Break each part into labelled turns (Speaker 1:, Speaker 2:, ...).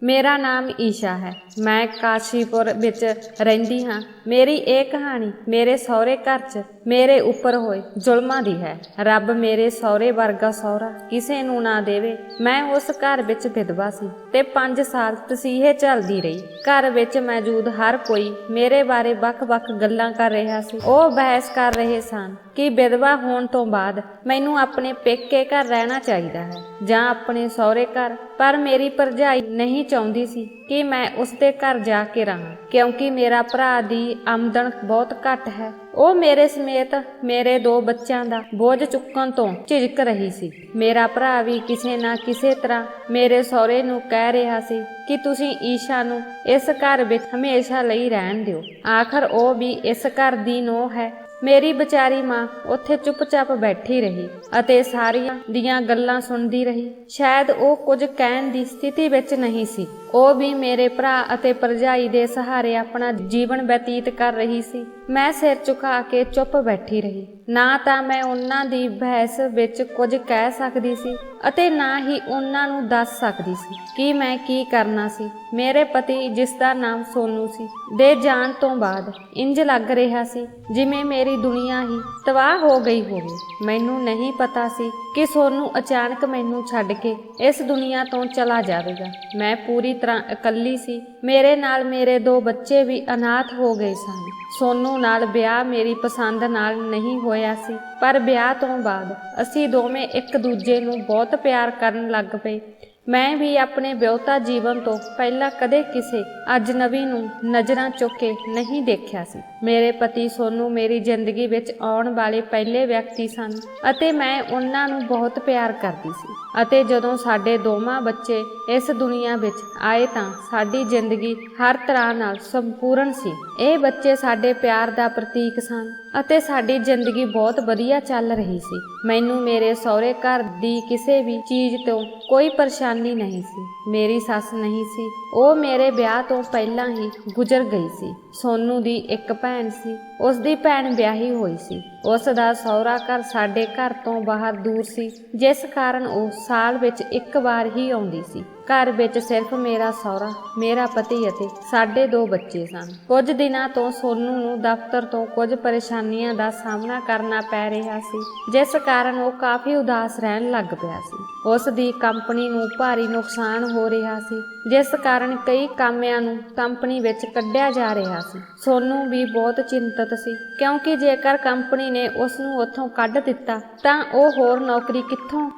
Speaker 1: मेरा नाम ईशा है। मैं काशीपुर विच रहिंदी हाँ। मेरी ये कहानी मेरे सहुरे घर च मेरे उपर होए जुल्मां दी है। रब मेरे सहुरे वर्गा सहुरा किसे नूं ना देवे। मैं उस घर विच विधवा सी ते 5 साल तसीहे झलदी रही। घर विच मौजूद हर कोई मेरे बारे वख-वख गल्लां कर रहा सी। ਉਹ बहस कर रहे सन कि विधवा होने तो बाद मैनू अपने पेके घर रहना चाहिए है जां अपने सहुरे घर। पर मेरी भरजाई नहीं चाहुंदी सी कि मैं उसके घर जाके रहां, क्योंकि मेरा भरा दी आमदन बहुत घट है। ਉਹ ਮੇਰੇ ਸਮੇਤ ਮੇਰੇ 2 ਬੱਚਿਆਂ ਦਾ ਬੋਝ ਚੁੱਕਣ ਤੋਂ ਝਿਜਕ ਰਹੀ ਸੀ। ਮੇਰਾ ਭਰਾ ਵੀ ਕਿਸੇ ਨਾ ਕਿਸੇ ਤਰ੍ਹਾਂ ਮੇਰੇ ਸਹੁਰੇ ਨੂੰ ਕਹਿ ਰਿਹਾ ਸੀ ਕਿ ਤੁਸੀਂ ਈਸ਼ਾ ਨੂੰ ਇਸ ਘਰ ਵਿੱਚ ਹਮੇਸ਼ਾ ਲਈ ਰਹਿਣ ਦਿਓ। ਆਖਰ ਉਹ ਵੀ ਇਸ ਘਰ ਦੀ ਨੂੰਹ ਹੈ। ਮੇਰੀ ਵਿਚਾਰੀ ਮਾਂ ਉੱਥੇ ਚੁੱਪਚਾਪ ਬੈਠੀ ਰਹੀ ਅਤੇ ਸਾਰੀਆਂ ਦੀਆਂ ਗੱਲਾਂ ਸੁਣਦੀ ਰਹੀ। ਸ਼ਾਇਦ ਉਹ ਕੁਝ ਕਹਿਣ ਦੀ ਸਥਿਤੀ ਵਿੱਚ ਨਹੀਂ ਸੀ। ਉਹ ਵੀ ਮੇਰੇ ਭਰਾ ਅਤੇ ਭਰਜਾਈ ਦੇ ਸਹਾਰੇ ਆਪਣਾ ਜੀਵਨ ਬਤੀਤ ਕਰ ਰਹੀ ਸੀ। ਮੈਂ ਸਿਰ ਝੁਕਾ ਕੇ ਚੁੱਪ ਬੈਠੀ ਰਹੀ। ਨਾ ਤਾਂ ਮੈਂ ਉਹਨਾਂ ਦੀ ਬਹਿਸ ਵਿੱਚ ਕੁਝ ਕਹਿ ਸਕਦੀ ਸੀ ਅਤੇ ਨਾ ਹੀ ਉਹਨਾਂ ਨੂੰ ਦੱਸ ਸਕਦੀ ਸੀ ਕਿ ਮੈਂ ਕੀ ਕਰਨਾ ਸੀ। ਮੇਰੇ ਪਤੀ, ਜਿਸ ਦਾ ਨਾਮ ਸੋਨੂ ਸੀ, ਦੇ ਜਾਣ ਤੋਂ ਬਾਅਦ ਇੰਜ ਲੱਗ ਰਿਹਾ ਸੀ ਜਿਵੇਂ ਮੇਰੀ ਦੁਨੀਆ ਹੀ ਤਬਾਹ ਹੋ ਗਈ ਹੋਵੇ। ਮੈਨੂੰ ਨਹੀਂ ਪਤਾ ਸੀ ਕਿ ਸੋਨੂ ਅਚਾਨਕ ਮੈਨੂੰ ਛੱਡ ਕੇ ਇਸ ਦੁਨੀਆ ਤੋਂ ਚਲਾ ਜਾਵੇਗਾ। ਮੈਂ ਪੂਰੀ ਤਰ੍ਹਾਂ ਇਕੱਲੀ ਸੀ। ਮੇਰੇ ਨਾਲ ਮੇਰੇ 2 ਬੱਚੇ ਵੀ ਅਨਾਥ ਹੋ ਗਏ ਸਨ। ਸੋਨੂ ਨਾਲ ਵਿਆਹ ਮੇਰੀ ਪਸੰਦ ਨਾਲ ਨਹੀਂ ਹੋਇਆ ਸੀ, ਪਰ ਵਿਆਹ ਤੋਂ ਬਾਅਦ ਅਸੀਂ ਦੋਵੇਂ ਇੱਕ ਦੂਜੇ ਨੂੰ ਬਹੁਤ ਪਿਆਰ ਕਰਨ ਲੱਗ ਪਏ। ਮੈਂ ਵੀ ਆਪਣੇ ਵਿਆਹੁਤਾ ਜੀਵਨ ਤੋਂ ਪਹਿਲਾਂ ਕਦੇ ਕਿਸੇ ਅਜਨਬੀ ਨੂੰ ਨਜ਼ਰਾਂ ਚੁੱਕ ਕੇ ਨਹੀਂ ਦੇਖਿਆ ਸੀ। ਮੇਰੇ ਪਤੀ ਸੋਨੂ ਮੇਰੀ ਜ਼ਿੰਦਗੀ ਵਿੱਚ ਆਉਣ ਵਾਲੇ ਪਹਿਲੇ ਵਿਅਕਤੀ ਸਨ ਅਤੇ ਮੈਂ ਉਹਨਾਂ ਨੂੰ ਬਹੁਤ ਪਿਆਰ ਕਰਦੀ ਸੀ। ਅਤੇ ਜਦੋਂ ਸਾਡੇ ਦੋਵਾਂ ਬੱਚੇ ਇਸ ਦੁਨੀਆ ਵਿੱਚ ਆਏ ਤਾਂ ਸਾਡੀ ਜ਼ਿੰਦਗੀ ਹਰ ਤਰ੍ਹਾਂ ਨਾਲ ਸੰਪੂਰਨ ਸੀ। ਇਹ ਬੱਚੇ ਸਾਡੇ ਪਿਆਰ ਦਾ ਪ੍ਰਤੀਕ ਸਨ ਅਤੇ ਸਾਡੀ ਜ਼ਿੰਦਗੀ ਬਹੁਤ ਵਧੀਆ ਚੱਲ ਰਹੀ ਸੀ। ਮੈਨੂੰ ਮੇਰੇ ਸਹੁਰੇ ਘਰ ਦੀ ਕਿਸੇ ਵੀ ਚੀਜ਼ ਤੋਂ ਕੋਈ ਪਰੇਸ਼ਾਨੀ ਨਹੀਂ ਸੀ। ਮੇਰੀ ਸੱਸ ਨਹੀਂ ਸੀ, ਉਹ ਮੇਰੇ ਵਿਆਹ ਤੋਂ ਪਹਿਲਾਂ ਹੀ ਗੁਜ਼ਰ ਗਈ ਸੀ। ਸੋਨੂ ਦੀ ਇੱਕ ਭੈਣ ਸੀ, ਉਸ ਦੀ ਭੈਣ ਵਿਆਹੀ ਹੋਈ ਸੀ। ਉਸ ਦਾ ਸਹੁਰਾ ਘਰ ਸਾਡੇ ਘਰ ਤੋਂ ਬਾਹਰ ਦੂਰ ਸੀ, ਜਿਸ ਕਾਰਨ ਉਹ ਸਾਲ ਵਿੱਚ ਇੱਕ ਵਾਰ ਹੀ ਆਉਂਦੀ ਸੀ। ਘਰ ਵਿੱਚ ਸਿਰਫ ਮੇਰਾ ਸਹੁਰਾ, ਮੇਰਾ ਪਤੀ ਅਤੇ ਸਾਡੇ 2 ਬੱਚੇ ਸਨ। ਕੁਝ ਦਿਨਾਂ ਤੋਂ ਸੋਨੂ ਨੂੰ ਦਫ਼ਤਰ ਤੋਂ ਕੁਝ ਪਰੇਸ਼ਾਨੀਆਂ ਦਾ ਸਾਹਮਣਾ ਕਰਨਾ ਪੈ ਰਿਹਾ ਸੀ, ਜਿਸ ਕਾਰਨ ਉਹ ਕਾਫੀ ਉਦਾਸ ਰਹਿਣ ਲੱਗ ਪਿਆ ਸੀ। ਉਸ ਦੀ ਕੰਪਨੀ ਨੂੰ ਭਾਰੀ ਨੁਕਸਾਨ ਹੋ ਰਿਹਾ ਸੀ, ਜਿਸ ਕਾਰਨ ਕਈ ਕਾਮਿਆਂ ਨੂੰ ਕੰਪਨੀ ਵਿੱਚ ਕੱਢਿਆ ਜਾ ਰਿਹਾ ਸੀ। ਸੋਨੂ ਵੀ ਬਹੁਤ ਚਿੰਤਤ ਸੀ, ਕਿਉਂਕਿ ਜੇਕਰ ਕੰਪਨੀ ਨੇ ਉਸ ਨੂੰ ਉੱਥੋਂ ਕੱਢ ਦਿੱਤਾ ਤਾਂ ਉਹ ਹੋਰ ਨੌਕਰੀ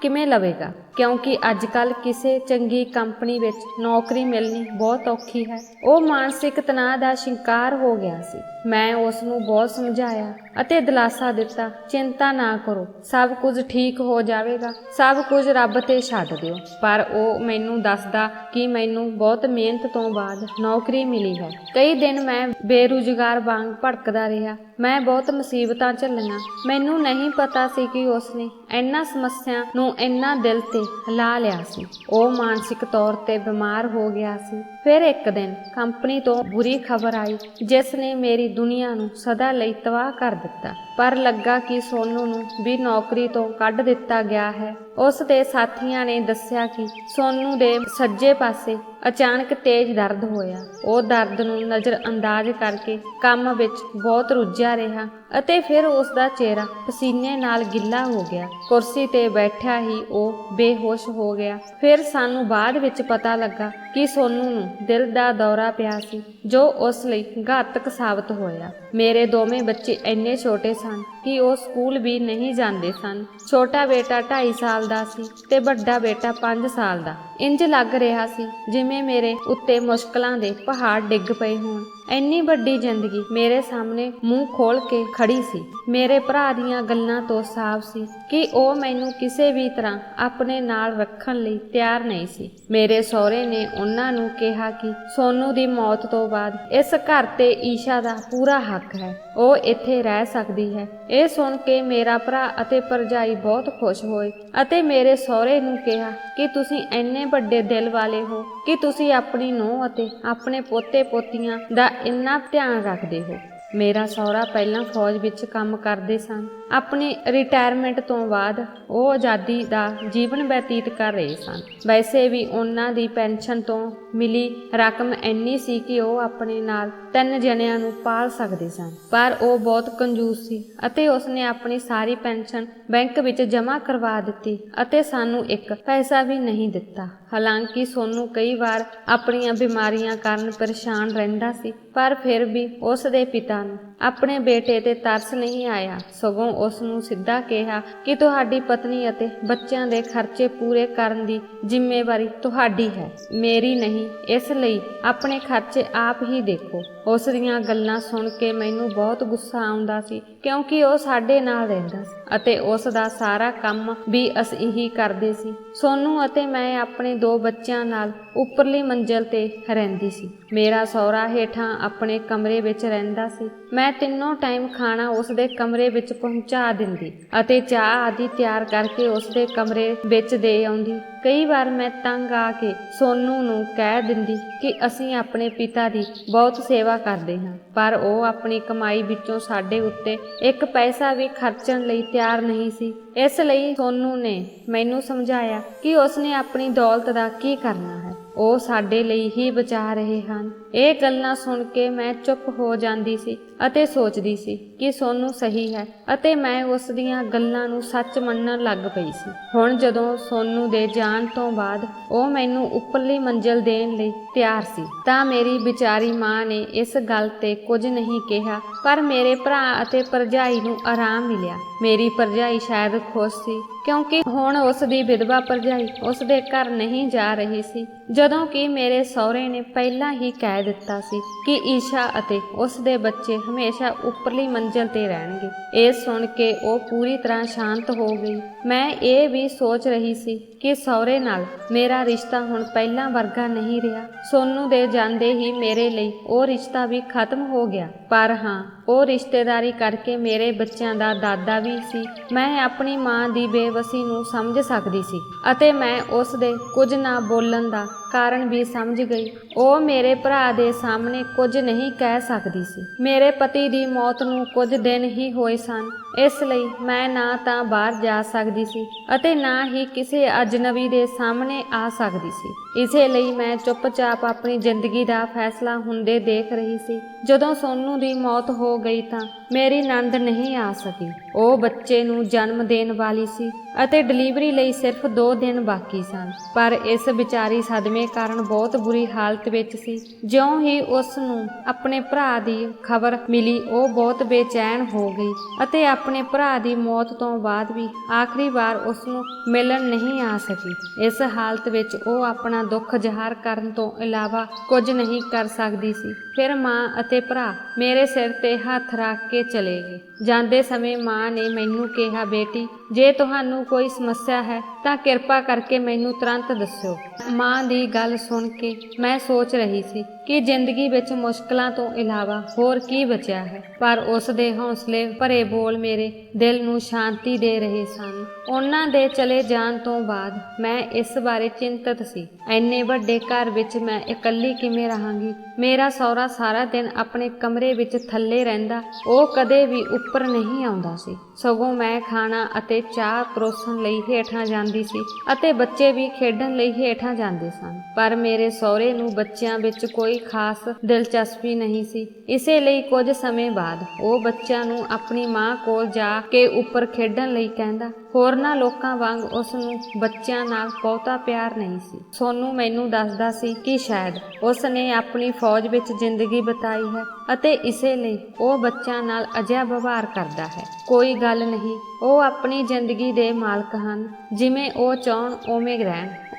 Speaker 1: ਕਿਵੇਂ ਲਵੇਗਾ, ਕਿਉਂਕਿ ਅੱਜ ਕੱਲ੍ਹ ਕਿਸੇ ਚੰਗੀ ਕੰਪਨੀ ਵਿੱਚ ਨੌਕਰੀ ਮਿਲਣੀ ਬਹੁਤ ਔਖੀ ਹੈ। ਉਹ ਮਾਨਸਿਕ ਤਣਾਅ ਦਾ ਸ਼ਿਕਾਰ ਹੋ ਗਿਆ ਸੀ। ਮੈਂ ਉਸ ਨੂੰ ਬਹੁਤ ਸਮਝਾਇਆ ਅਤੇ ਦਿਲਾਸਾ ਦਿੱਤਾ, ਚਿੰਤਾ ਨਾ ਕਰੋ, ਸਭ ਕੁਝ ਠੀਕ ਹੋ ਜਾਵੇਗਾ, ਸਭ ਕੁਝ ਰੱਬ ਤੇ ਛੱਡ ਦਿਓ। ਪਰ ਉਹ ਮੈਨੂੰ ਦੱਸਦਾ ਕਿ ਮੈਨੂੰ ਬਹੁਤ ਮਿਹਨਤ ਤੋਂ ਬਾਅਦ ਨੌਕਰੀ ਮਿਲੀ ਹੈ। ਕਈ ਦਿਨ ਮੈਂ ਬੇਰੁਜ਼ਗਾਰ ਵਾਂਗ ਭਟਕਦਾ ਰਿਹਾ। ਮੈਂ ਬਹੁਤ ਮੁਸੀਬਤਾਂ ਝੱਲੀਆਂ। ਮੈਨੂੰ ਨਹੀਂ ਪਤਾ ਸੀ ਕਿ ਉਸਨੇ ਇਹਨਾਂ ਸਮੱਸਿਆ ਨੂੰ ਇੰਨਾ ਦਿਲ ਤੇ ਹਿਲਾ ਲਿਆ ਸੀ। ਉਹ ਮਾਨਸਿਕ ਤੌਰ ਤੇ ਬਿਮਾਰ ਹੋ ਗਿਆ ਸੀ। ਫਿਰ ਇੱਕ ਦਿਨ ਕੰਪਨੀ ਤੋਂ ਬੁਰੀ ਖਬਰ ਆਈ, ਜਿਸ ਨੇ ਮੇਰੀ ਦੁਨੀਆ ਨੂੰ ਸਦਾ ਲਈ ਤਬਾਹ ਕਰ ਦਿੱਤਾ। ਪਰ ਲੱਗਾ ਕਿ ਸੋਨੂ ਨੂੰ ਵੀ ਨੌਕਰੀ ਤੋਂ ਕੱਢ ਦਿੱਤਾ ਗਿਆ ਹੈ। ਉਸ ਦੇ ਸਾਥੀਆਂ ਨੇ ਦੱਸਿਆ ਕਿ ਸੋਨੂ ਦੇ ਸੱਜੇ ਪਾਸੇ ਅਚਾਨਕ ਤੇਜ਼ ਦਰਦ ਹੋਇਆ। ਉਹ ਦਰਦ ਨੂੰ ਨਜ਼ਰ ਅੰਦਾਜ਼ ਕਰਕੇ ਕੰਮ ਵਿੱਚ ਬਹੁਤ ਰੁੱਝਿਆ ਰਿਹਾ ਅਤੇ ਫਿਰ ਉਸ ਦਾ ਚਿਹਰਾ ਪਸੀਨੇ ਨਾਲ ਗਿੱਲਾ ਹੋ ਗਿਆ। ਕੁਰਸੀ ਤੇ ਬੈਠਿਆ ਹੀ ਉਹ ਬੇਹੋਸ਼ ਹੋ ਗਿਆ। ਫਿਰ ਸਾਨੂੰ ਬਾਅਦ ਵਿੱਚ ਪਤਾ ਲੱਗਾ ਕਿ ਸੋਨੂ ਨੂੰ ਦਿਲ ਦਾ ਦੌਰਾ ਪਿਆ ਸੀ, ਜੋ ਉਸ ਲਈ ਘਾਤਕ ਸਾਬਤ ਹੋਇਆ। ਮੇਰੇ ਦੋਵੇਂ ਬੱਚੇ ਇੰਨੇ ਛੋਟੇ ਸਨ ਕਿ ਉਹ ਸਕੂਲ ਵੀ ਨਹੀਂ ਜਾਂਦੇ ਸਨ। ਛੋਟਾ ਬੇਟਾ 2.5 ਸਾਲ ਦਾ ਸੀ ਤੇ ਵੱਡਾ ਬੇਟਾ 5 ਸਾਲ ਦਾ। ਇੰਜ ਲੱਗ ਰਿਹਾ ਸੀ ਜਿਵੇਂ ਮੇਰੇ ਉੱਤੇ ਮੁਸ਼ਕਲਾਂ ਦੇ ਪਹਾੜ ਡਿੱਗ ਪਏ ਹੋਣ। ਇੰਨੀ ਵੱਡੀ ਜ਼ਿੰਦਗੀ ਮੇਰੇ ਸਾਹਮਣੇ ਮੂੰਹ ਖੋਲ ਕੇ ਖੜੀ ਸੀ। ਮੇਰੇ ਭਰਾ ਦੀਆਂ ਗੱਲਾਂ ਤੋਂ ਸਾਫ਼ ਸੀ ਕਿ ਉਹ ਮੈਨੂੰ ਕਿਸੇ ਵੀ ਤਰ੍ਹਾਂ ਆਪਣੇ ਨਾਲ ਰੱਖਣ ਲਈ ਤਿਆਰ ਨਹੀਂ ਸੀ। ਮੇਰੇ ਸਹੁਰੇ ਨੇ ਉਹਨਾਂ ਨੂੰ ਕਿਹਾ ਕਿ ਸੋਨੂ ਦੀ ਮੌਤ ਤੋਂ ਬਾਅਦ ਇਸ ਘਰ ਤੇ ਈਸ਼ਾ ਦਾ ਪੂਰਾ ਹੱਕ ਹੈ, ਉਹ ਇੱਥੇ ਰਹਿ ਸਕਦੀ ਹੈ। ਇਹ ਸੁਣ ਕੇ ਮੇਰਾ ਭਰਾ ਅਤੇ ਭਰਜਾਈ ਬਹੁਤ ਖੁਸ਼ ਹੋਏ ਅਤੇ ਮੇਰੇ ਸਹੁਰੇ ਨੂੰ ਕਿਹਾ ਕਿ ਤੁਸੀਂ ਇੰਨੇ ਵੱਡੇ ਦਿਲ ਵਾਲੇ ਹੋ ਕਿ ਤੁਸੀਂ ਆਪਣੀ ਨੂੰਹ ਅਤੇ ਆਪਣੇ ਪੋਤੇ ਪੋਤੀਆਂ ਦਾ ਇੰਨਾ ਧਿਆਨ ਰੱਖਦੇ ਹੋ। ਮੇਰਾ ਸਹੁਰਾ ਪਹਿਲਾਂ ਫੌਜ ਵਿੱਚ ਕੰਮ ਕਰਦੇ ਸਨ। ਆਪਣੀ ਰਿਟਾਇਰਮੈਂਟ ਤੋਂ ਬਾਅਦ ਉਹ ਆਜ਼ਾਦੀ ਦਾ ਜੀਵਨ ਬਤੀਤ ਕਰ ਰਹੇ ਸਨ। ਵੈਸੇ ਵੀ ਉਹਨਾਂ ਦੀ ਪੈਨਸ਼ਨ ਤੋਂ ਮਿਲੀ ਰਕਮ ਇੰਨੀ ਸੀ ਕਿ ਉਹ ਆਪਣੇ ਨਾਲ 3 ਜਣਿਆਂ ਨੂੰ ਪਾਲ ਸਕਦੇ ਸਨ, ਪਰ ਉਹ ਬਹੁਤ ਕੰਜੂਸ ਸੀ ਅਤੇ ਉਸਨੇ ਆਪਣੀ ਸਾਰੀ ਪੈਨਸ਼ਨ ਬੈਂਕ ਵਿੱਚ ਜਮ੍ਹਾਂ ਕਰਵਾ ਦਿੱਤੀ ਅਤੇ ਸਾਨੂੰ 1 ਪੈਸਾ ਵੀ ਨਹੀਂ ਦਿੱਤਾ। ਹਾਲਾਂਕਿ ਸੋਨੂੰ ਕਈ ਵਾਰ ਆਪਣੀਆਂ ਬਿਮਾਰੀਆਂ ਕਾਰਨ ਪਰੇਸ਼ਾਨ ਰਹਿੰਦਾ ਸੀ, ਪਰ ਫਿਰ ਵੀ ਉਸ ਦੇ ਪਿਤਾ ਨੂੰ ਆਪਣੇ ਬੇਟੇ ਤੇ ਤਰਸ ਨਹੀਂ ਆਇਆ, ਸਗੋਂ ਉਸ ਨੂੰ ਸਿੱਧਾ ਕਿਹਾ ਕਿ ਤੁਹਾਡੀ ਪਤਨੀ ਅਤੇ ਬੱਚਿਆਂ ਦੇ ਖਰਚੇ ਪੂਰੇ ਕਰਨ ਦੀ ਜ਼ਿੰਮੇਵਾਰੀ ਤੁਹਾਡੀ ਹੈ, ਮੇਰੀ ਨਹੀਂ। ਇਸ ਲਈ ਆਪਣੇ ਖਰਚੇ ਆਪ ਹੀ ਦੇਖੋ। ਉਸ ਦੀਆਂ ਗੱਲਾਂ ਸੁਣ ਕੇ ਮੈਨੂੰ ਬਹੁਤ ਗੁੱਸਾ ਆਉਂਦਾ ਸੀ, ਕਿਉਂਕਿ ਉਹ ਸਾਡੇ ਨਾਲ ਰਹਿੰਦਾ ਸੀ ਅਤੇ ਉਸ ਦਾ ਸਾਰਾ ਕੰਮ ਵੀ ਅਸੀਂ ਹੀ ਕਰਦੇ ਸੀ। ਸੋਨੂੰ ਅਤੇ ਮੈਂ ਆਪਣੇ 2 ਬੱਚਿਆਂ ਨਾਲ ਉੱਪਰਲੀ ਮੰਜ਼ਿਲ ਤੇ ਰਹਿੰਦੀ ਸੀ। ਮੇਰਾ ਸਹੁਰਾ ਹੇਠਾਂ ਆਪਣੇ ਕਮਰੇ ਵਿੱਚ ਰਹਿੰਦਾ ਸੀ। ਮੈਂ ਤਿੰਨੋਂ ਟਾਈਮ ਖਾਣਾ ਉਸ ਦੇ ਕਮਰੇ ਵਿੱਚ ਪਹੁੰਚਾ ਦਿੰਦੀ ਅਤੇ ਚਾਹ ਆਦਿ ਤਿਆਰ ਕਰਕੇ ਉਸ ਦੇ ਕਮਰੇ ਵਿੱਚ ਦੇ ਆਉਂਦੀ। ਕਈ ਵਾਰ ਮੈਂ ਤੰਗ ਆ ਕੇ ਸੋਨੂੰ ਨੂੰ ਕਹਿ ਦਿੰਦੀ ਕਿ ਅਸੀਂ ਆਪਣੇ ਪਿਤਾ ਦੀ ਬਹੁਤ ਸੇਵਾ ਕਰਦੇ ਹਾਂ, ਪਰ ਉਹ ਆਪਣੀ ਕਮਾਈ ਵਿੱਚੋਂ ਸਾਡੇ ਉੱਤੇ 1 ਪੈਸਾ ਵੀ ਖਰਚਣ ਲਈ ਤਿਆਰ ਨਹੀਂ ਸੀ। ਇਸ ਲਈ ਸੋਨੂੰ ਨੇ ਮੈਨੂੰ ਸਮਝਾਇਆ ਕਿ ਉਸਨੇ ਆਪਣੀ ਦੌਲਤ ਦਾ ਕੀ ਕਰਨਾ ਹੈ, ਉਹ ਸਾਡੇ ਲਈ ਹੀ ਬਚਾ ਰਹੇ ਹਨ। ਇਹ ਗੱਲਾਂ ਸੁਣ ਕੇ ਮੈਂ ਚੁੱਪ ਹੋ ਜਾਂਦੀ ਸੀ ਅਤੇ ਸੋਚਦੀ ਸੀ ਕਿ ਸੋਨੂੰ ਸਹੀ ਹੈ ਅਤੇ ਮੈਂ ਉਸ ਦੀਆਂ ਗੱਲਾਂ ਨੂੰ ਸੱਚ ਮੰਨਣ ਲੱਗ ਪਈ ਸੀ। ਹੁਣ ਜਦੋਂ ਸੋਨੂੰ ਦੇ ਜਾਣ ਤੋਂ ਬਾਅਦ ਉਹ ਮੈਨੂੰ ਉੱਪਰਲੀ ਮੰਜ਼ਿਲ ਦੇਣ ਲਈ ਤਿਆਰ ਸੀ ਤਾਂ ਮੇਰੀ ਵਿਚਾਰੀ ਮਾਂ ਨੇ ਇਸ ਗੱਲ ਤੇ ਕੁਝ ਨਹੀਂ ਕਿਹਾ, ਪਰ ਮੇਰੇ ਭਰਾ ਅਤੇ ਭਰਜਾਈ ਨੂੰ ਆਰਾਮ ਮਿਲਿਆ। ਮੇਰੀ ਭਰਜਾਈ ਸ਼ਾਇਦ ਖੁਸ਼ ਸੀ ਕਿਉਂਕਿ ਹੁਣ ਉਸ ਦੀ ਵਿਧਵਾ ਭਰਜਾਈ ਉਸ ਦੇ ਘਰ ਨਹੀਂ ਜਾ ਰਹੀ ਸੀ, ਜਦੋਂ ਕਿ ਮੇਰੇ ਸਹੁਰੇ ਨੇ ਪਹਿਲਾਂ ਹੀ ਕਹਿ ਦਿੱਤਾ ਸੀ ਕਿ ਈਸ਼ਾ ਅਤੇ ਉਸ ਦੇ ਬੱਚੇ ਹਮੇਸ਼ਾ ਉੱਪਰਲੀ ਮੰਜ਼ਿਲ ਤੇ ਰਹਿਣਗੇ। ਇਹ ਸੁਣ ਕੇ ਉਹ ਪੂਰੀ ਤਰ੍ਹਾਂ ਸ਼ਾਂਤ ਹੋ ਗਈ। ਮੈਂ ਇਹ ਵੀ ਸੋਚ ਰਹੀ ਸੀ ਕਿ ਸਹੁਰੇ ਨਾਲ ਮੇਰਾ ਰਿਸ਼ਤਾ ਹੁਣ ਪਹਿਲਾਂ ਵਰਗਾ ਨਹੀਂ ਰਿਹਾ। ਸੋਨੂੰ ਦੇ ਜਾਂਦੇ ਹੀ ਮੇਰੇ ਲਈ ਉਹ ਰਿਸ਼ਤਾ ਵੀ ਖਤਮ ਹੋ ਗਿਆ, ਪਰ ਹਾਂ, ਉਹ ਰਿਸ਼ਤੇਦਾਰੀ ਕਰਕੇ ਮੇਰੇ ਬੱਚਿਆਂ ਦਾ ਦਾਦਾ ਵੀ ਸੀ। ਮੈਂ ਆਪਣੀ ਮਾਂ ਦੀ ਬੇਵਸੀ ਨੂੰ ਸਮਝ ਸਕਦੀ ਸੀ ਅਤੇ ਮੈਂ ਉਸ ਦੇ ਕੁਝ ਨਾ ਬੋਲਣ ਦਾ ਕਾਰਨ ਵੀ ਸਮਝ ਗਈ। ਉਹ ਮੇਰੇ ਭਰਾ ਦੇ ਸਾਹਮਣੇ ਕੁਝ ਨਹੀਂ ਕਹਿ ਸਕਦੀ ਸੀ। ਮੇਰੇ ਪਤੀ ਦੀ ਮੌਤ ਨੂੰ ਕੁਝ ਦਿਨ ਹੀ ਹੋਏ ਸਨ, ਇਸ ਲਈ ਮੈਂ ਨਾ ਤਾਂ ਬਾਹਰ ਜਾ ਸਕਦੀ ਸੀ ਅਤੇ ਨਾ ਹੀ ਕਿਸੇ ਅਜਨਬੀ ਦੇ ਸਾਹਮਣੇ ਆ ਸਕਦੀ ਸੀ। ਇਸੇ ਲਈ ਮੈਂ ਚੁੱਪਚਾਪ ਆਪਣੀ ਜ਼ਿੰਦਗੀ ਦਾ ਫੈਸਲਾ ਹੁੰਦੇ ਦੇਖ ਰਹੀ ਸੀ। ਜਦੋਂ ਸੋਨੂੰ ਦੀ ਮੌਤ ਹੋ ਗਈ ਤਾਂ ਮੇਰੀ ਨਣਦ ਨਹੀਂ ਆ ਸਕੀ। ਉਹ ਬੱਚੇ ਨੂੰ ਜਨਮ ਦੇਣ ਵਾਲੀ ਸੀ ਅਤੇ ਡਿਲੀਵਰੀ ਲਈ ਸਿਰਫ 2 ਦਿਨ ਬਾਕੀ ਸਨ, ਪਰ ਇਸ ਵਿਚਾਰੀ ਸਦਮੇ ਕਾਰਨ ਬਹੁਤ ਬੁਰੀ ਹਾਲਤ ਵਿੱਚ ਸੀ। ਜਿਉਂ ਹੀ ਉਸ ਨੂੰ ਆਪਣੇ ਭਰਾ ਦੀ ਖਬਰ ਮਿਲੀ, ਉਹ ਬਹੁਤ ਬੇਚੈਨ ਹੋ ਗਈ ਅਤੇ ਆਪਣੇ ਭਰਾ ਦੀ ਮੌਤ ਤੋਂ ਬਾਅਦ ਵੀ ਆਖਰੀ ਵਾਰ ਉਸ ਨੂੰ ਮਿਲਣ ਨਹੀਂ ਆ ਸਕੀ। ਇਸ ਹਾਲਤ ਵਿੱਚ ਉਹ ਆਪਣਾ ਦੁੱਖ ਜ਼ਾਹਰ ਕਰਨ ਤੋਂ ਇਲਾਵਾ ਕੁਝ ਨਹੀਂ ਕਰ ਸਕਦੀ ਸੀ। ਫਿਰ ਮਾਂ ਅਤੇ ਭਰਾ ਮੇਰੇ ਸਿਰ ਤੇ ਹੱਥ ਰੱਖ ਕੇ ਚਲੇ ਗਏ। ਜਾਂਦੇ ਸਮੇਂ ਮਾਂ ਨੇ ਮੈਨੂੰ ਕਿਹਾ, ਬੇਟੀ, ਜੇ ਤੁਹਾਨੂੰ ਕੋਈ ਸਮੱਸਿਆ ਹੈ ਤਾਂ ਕਿਰਪਾ ਕਰਕੇ ਮੈਨੂੰ ਤੁਰੰਤ ਦੱਸਿਓ। ਮਾਂ ਦੀ ਗੱਲ ਸੁਣ ਕੇ ਮੈਂ ਸੋਚ ਰਹੀ ਸੀ ਕਿ ਜ਼ਿੰਦਗੀ ਵਿੱਚ ਮੁਸ਼ਕਲਾਂ ਤੋਂ ਇਲਾਵਾ ਹੋਰ ਕੀ ਬਚਿਆ ਹੈ, ਪਰ ਉਸ ਦੇ ਹੌਸਲੇ ਭਰੇ ਬੋਲ ਮੇਰੇ ਦਿਲ ਨੂੰ ਸ਼ਾਂਤੀ ਦੇ ਰਹੇ ਸਨ। ਉਹਨਾਂ ਦੇ ਚਲੇ ਜਾਣ ਤੋਂ ਬਾਅਦ ਮੈਂ ਇਸ ਬਾਰੇ ਚਿੰਤਤ ਸੀ। ਇੰਨੇ ਵੱਡੇ ਘਰ ਵਿੱਚ ਮੈਂ ਇਕੱਲੀ ਕਿਵੇਂ ਰਹਾਂਗੀ? ਮੇਰਾ ਸਹੁਰਾ ਸਾਰਾ ਦਿਨ ਆਪਣੇ ਕਮਰੇ ਵਿੱਚ ਥੱਲੇ ਰਹਿੰਦਾ, ਉਹ ਕਦੇ ਵੀ ਉੱਪਰ ਨਹੀਂ ਆਉਂਦਾ ਸੀ। ਸਗੋਂ ਮੈਂ ਖਾਣਾ ਅਤੇ ਚਾਹ ਪਰੋਸਣ ਲਈ ਹੇਠਾਂ ਜਾਂਦੀ ਸੀ ਅਤੇ ਬੱਚੇ ਵੀ ਖੇਡਣ ਲਈ ਹੇਠਾਂ ਜਾਂਦੇ ਸਨ, ਪਰ ਮੇਰੇ ਸਹੁਰੇ ਨੂੰ ਬੱਚਿਆਂ ਵਿੱਚ ਕੋਈ ਖਾਸ ਦਿਲਚਸਪੀ ਨਹੀਂ ਸੀ। ਇਸੇ ਲਈ ਕੁਝ ਸਮੇਂ ਬਾਅਦ ਉਹ ਬੱਚਿਆਂ ਨੂੰ ਆਪਣੀ ਮਾਂ ਕੋਲ ਜਾ ਕੇ ਉੱਪਰ ਖੇਡਣ ਲਈ ਕਹਿੰਦਾ। ਹੋਰਨਾਂ ਲੋਕਾਂ ਵਾਂਗ ਉਸ ਨੂੰ ਬੱਚਿਆਂ ਨਾਲ ਬਹੁਤਾ ਪਿਆਰ ਨਹੀਂ ਸੀ। ਸੋਨੂੰ ਮੈਨੂੰ ਦੱਸਦਾ ਸੀ ਕਿ ਸ਼ਾਇਦ ਉਸ ਨੇ ਆਪਣੀ ਫੌਜ ਵਿੱਚ ਜ਼ਿੰਦਗੀ ਬਿਤਾਈ ਹੈ ਅਤੇ ਇਸੇ ਲਈ ਉਹ ਬੱਚਿਆਂ ਨਾਲ ਅਜਿਹਾ ਵਿਵਹਾਰ ਕਰਦਾ ਹੈ। ਕੋਈ ਗੱਲ ਨਹੀਂ, ਉਹ ਆਪਣੀ ਜ਼ਿੰਦਗੀ ਦੇ ਮਾਲਕ ਹਨ, ਜਿਵੇਂ ਉਹ ਚਾਹੁਣ ਉਵੇਂ ਰਹਿਣ।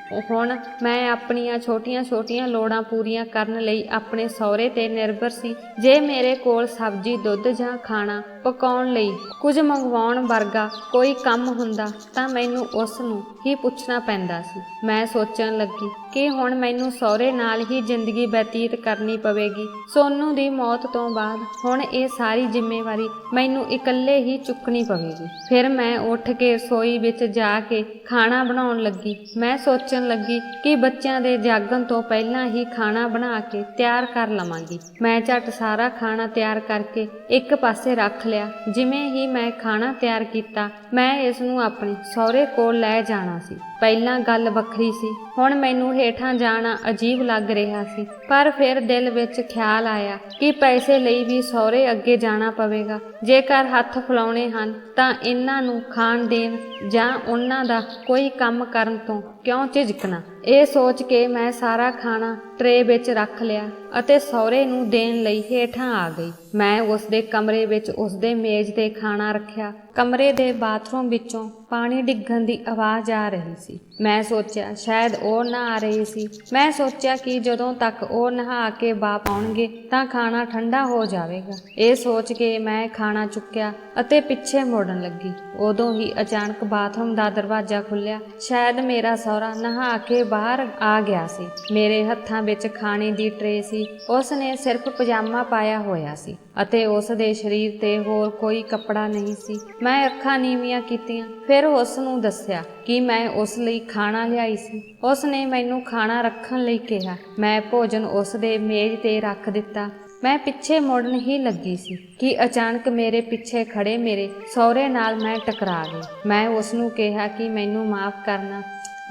Speaker 1: ਹੁਣ ਮੈਂ ਆਪਣੀਆਂ ਛੋਟੀਆਂ-ਛੋਟੀਆਂ ਲੋੜਾਂ ਪੂਰੀਆਂ ਕਰਨ ਲਈ ਆਪਣੇ ਸਹੁਰੇ ਤੇ ਨਿਰਭਰ ਸੀ। ਜੇ ਮੇਰੇ ਕੋਲ ਸਬਜ਼ੀ, ਦੁੱਧ ਜਾਂ ਖਾਣਾ ਪਕਾਉਣ ਲਈ ਕੁਝ ਮੰਗਵਾਉਣ ਵਰਗਾ ਕੋਈ ਕੰਮ ਹੁੰਦਾ ਤਾਂ ਮੈਨੂੰ ਉਸ ਨੂੰ ਹੀ ਪੁੱਛਣਾ ਪੈਂਦਾ ਸੀ। ਮੈਂ ਸੋਚਣ ਲੱਗੀ ਕਿ ਹੁਣ ਮੈਨੂੰ ਸਹੁਰੇ ਨਾਲ ਹੀ ਜ਼ਿੰਦਗੀ ਬਤੀਤ ਕਰਨੀ ਪਵੇਗੀ। ਸੋਨੂ ਦੀ ਮੌਤ ਤੋਂ ਬਾਅਦ ਹੁਣ ਇਹ ਸਾਰੀ ਜ਼ਿੰਮੇਵਾਰੀ ਮੈਨੂੰ ਇਕੱਲੇ ਹੀ ਚੁੱਕਣੀ ਪਵੇਗੀ। ਫਿਰ ਮੈਂ ਉੱਠ ਕੇ ਰਸੋਈ ਵਿੱਚ ਜਾ ਕੇ ਖਾਣਾ ਬਣਾਉਣ ਲੱਗੀ। ਮੈਂ ਸੋਚਣ ਲੱਗੀ ਕਿ ਬੱਚਿਆਂ ਦੇ ਜਾਗਣ ਤੋਂ ਪਹਿਲਾਂ ਹੀ ਖਾਣਾ ਬਣਾ ਕੇ ਤਿਆਰ ਕਰ ਲਵਾਂਗੀ। ਮੈਂ ਝੱਟ ਸਾਰਾ ਖਾਣਾ ਤਿਆਰ ਕਰਕੇ ਇੱਕ ਪਾਸੇ ਰੱਖ ਲਿਆ। ਜਿਵੇਂ ਹੀ ਮੈਂ ਖਾਣਾ ਤਿਆਰ ਕੀਤਾ, ਮੈਂ ਇਸ ਨੂੰ ਆਪਣੇ ਸਹੁਰੇ ਕੋਲ ਲੈ ਜਾਣਾ ਸੀ। ਪਹਿਲਾਂ ਗੱਲ ਵੱਖਰੀ ਸੀ, ਹੁਣ ਮੈਨੂੰ ਹੇਠਾਂ ਜਾਣਾ ਅਜੀਬ ਲੱਗ ਰਿਹਾ ਸੀ। ਪਰ ਫਿਰ ਦਿਲ ਵਿੱਚ ਖਿਆਲ ਆਇਆ ਕਿ ਪੈਸੇ ਲਈ ਵੀ ਸਹੁਰੇ ਅੱਗੇ ਜਾਣਾ ਪਵੇਗਾ। ਜੇਕਰ ਹੱਥ ਫੈਲਾਉਣੇ ਹਨ ਤਾਂ ਇਹਨਾਂ ਨੂੰ ਖਾਣ ਦੇਣ ਜਾਂ ਉਹਨਾਂ ਦਾ ਕੋਈ ਕੰਮ ਕਰਨ ਤੋਂ ਕਿਉਂ ਝਿਜਕਣਾ। ਇਹ ਸੋਚ ਕੇ ਮੈਂ ਸਾਰਾ ਖਾਣਾ ਟਰੇ ਵਿੱਚ ਰੱਖ ਲਿਆ ਅਤੇ ਸਹੁਰੇ ਨੂੰ ਦੇਣ ਲਈ ਹੇਠਾਂ ਆ ਗਈ। ਮੈਂ ਉਸਦੇ ਕਮਰੇ ਵਿੱਚ ਉਸਦੇ ਮੇਜ਼ 'ਤੇ ਖਾਣਾ ਰੱਖਿਆ। ਕਮਰੇ ਦੇ ਬਾਥਰੂਮ ਵਿੱਚੋਂ ਪਾਣੀ ਡਿੱਗਣ ਦੀ ਆਵਾਜ਼ ਆ ਰਹੀ ਸੀ। ਮੈਂ ਸੋਚਿਆ ਸ਼ਾਇਦ ਉਹ ਨਹਾ ਰਹੇ ਸੀ। ਮੈਂ ਸੋਚਿਆ ਕਿ ਜਦੋਂ ਤੱਕ ਉਹ ਨਹਾ ਕੇ ਵਾਪਸ ਆਉਣਗੇ ਤਾਂ ਖਾਣਾ ਠੰਡਾ ਹੋ ਜਾਵੇਗਾ। ਇਹ ਸੋਚ ਕੇ ਮੈਂ ਖਾਣਾ ਚੁੱਕਿਆ ਅਤੇ ਪਿੱਛੇ ਮੁੜਨ ਲੱਗੀ। ਉਦੋਂ ਹੀ ਅਚਾਨਕ ਬਾਥਰੂਮ ਦਾ ਦਰਵਾਜ਼ਾ ਖੁੱਲਿਆ। ਸ਼ਾਇਦ ਮੇਰਾ ਸਹੁਰਾ ਨਹਾ ਕੇ ਬਾਹਰ ਆ ਗਿਆ ਸੀ। ਮੇਰੇ ਹੱਥਾਂ ਵਿੱਚ ਖਾਣੇ ਦੀ ਟਰੇ ਸੀ। ਉਸ ਨੇ ਸਿਰਫ ਪਜਾਮਾ ਪਾਇਆ ਹੋਇਆ ਸੀ ਅਤੇ ਉਸ ਦੇ ਸਰੀਰ ਤੇ ਹੋਰ ਕੋਈ ਕੱਪੜਾ ਨਹੀਂ ਸੀ। ਮੈਂ ਅੱਖਾਂ ਨੀਵੀਆਂ ਕੀਤੀਆਂ, ਫਿਰ ਉਸ ਨੂੰ ਦੱਸਿਆ ਕਿ ਮੈਂ ਉਸ ਲਈ ਖਾਣਾ ਲਿਆਈ ਸੀ। ਉਸ ਨੇ ਮੈਨੂੰ ਖਾਣਾ ਰੱਖਣ ਲਈ ਕਿਹਾ। ਮੈਂ ਭੋਜਨ ਉਸ ਦੇ ਮੇਜ਼ 'ਤੇ ਰੱਖ ਦਿੱਤਾ। ਮੈਂ ਪਿੱਛੇ ਮੁੜਨ ਹੀ ਲੱਗੀ ਸੀ ਕਿ ਅਚਾਨਕ ਮੇਰੇ ਪਿੱਛੇ ਖੜੇ ਮੇਰੇ ਸਹੁਰੇ ਨਾਲ ਮੈਂ ਟਕਰਾ ਗਈ। ਮੈਂ ਉਸ ਨੂੰ ਕਿਹਾ ਕਿ ਮੈਨੂੰ ਮਾਫ਼ ਕਰਨਾ,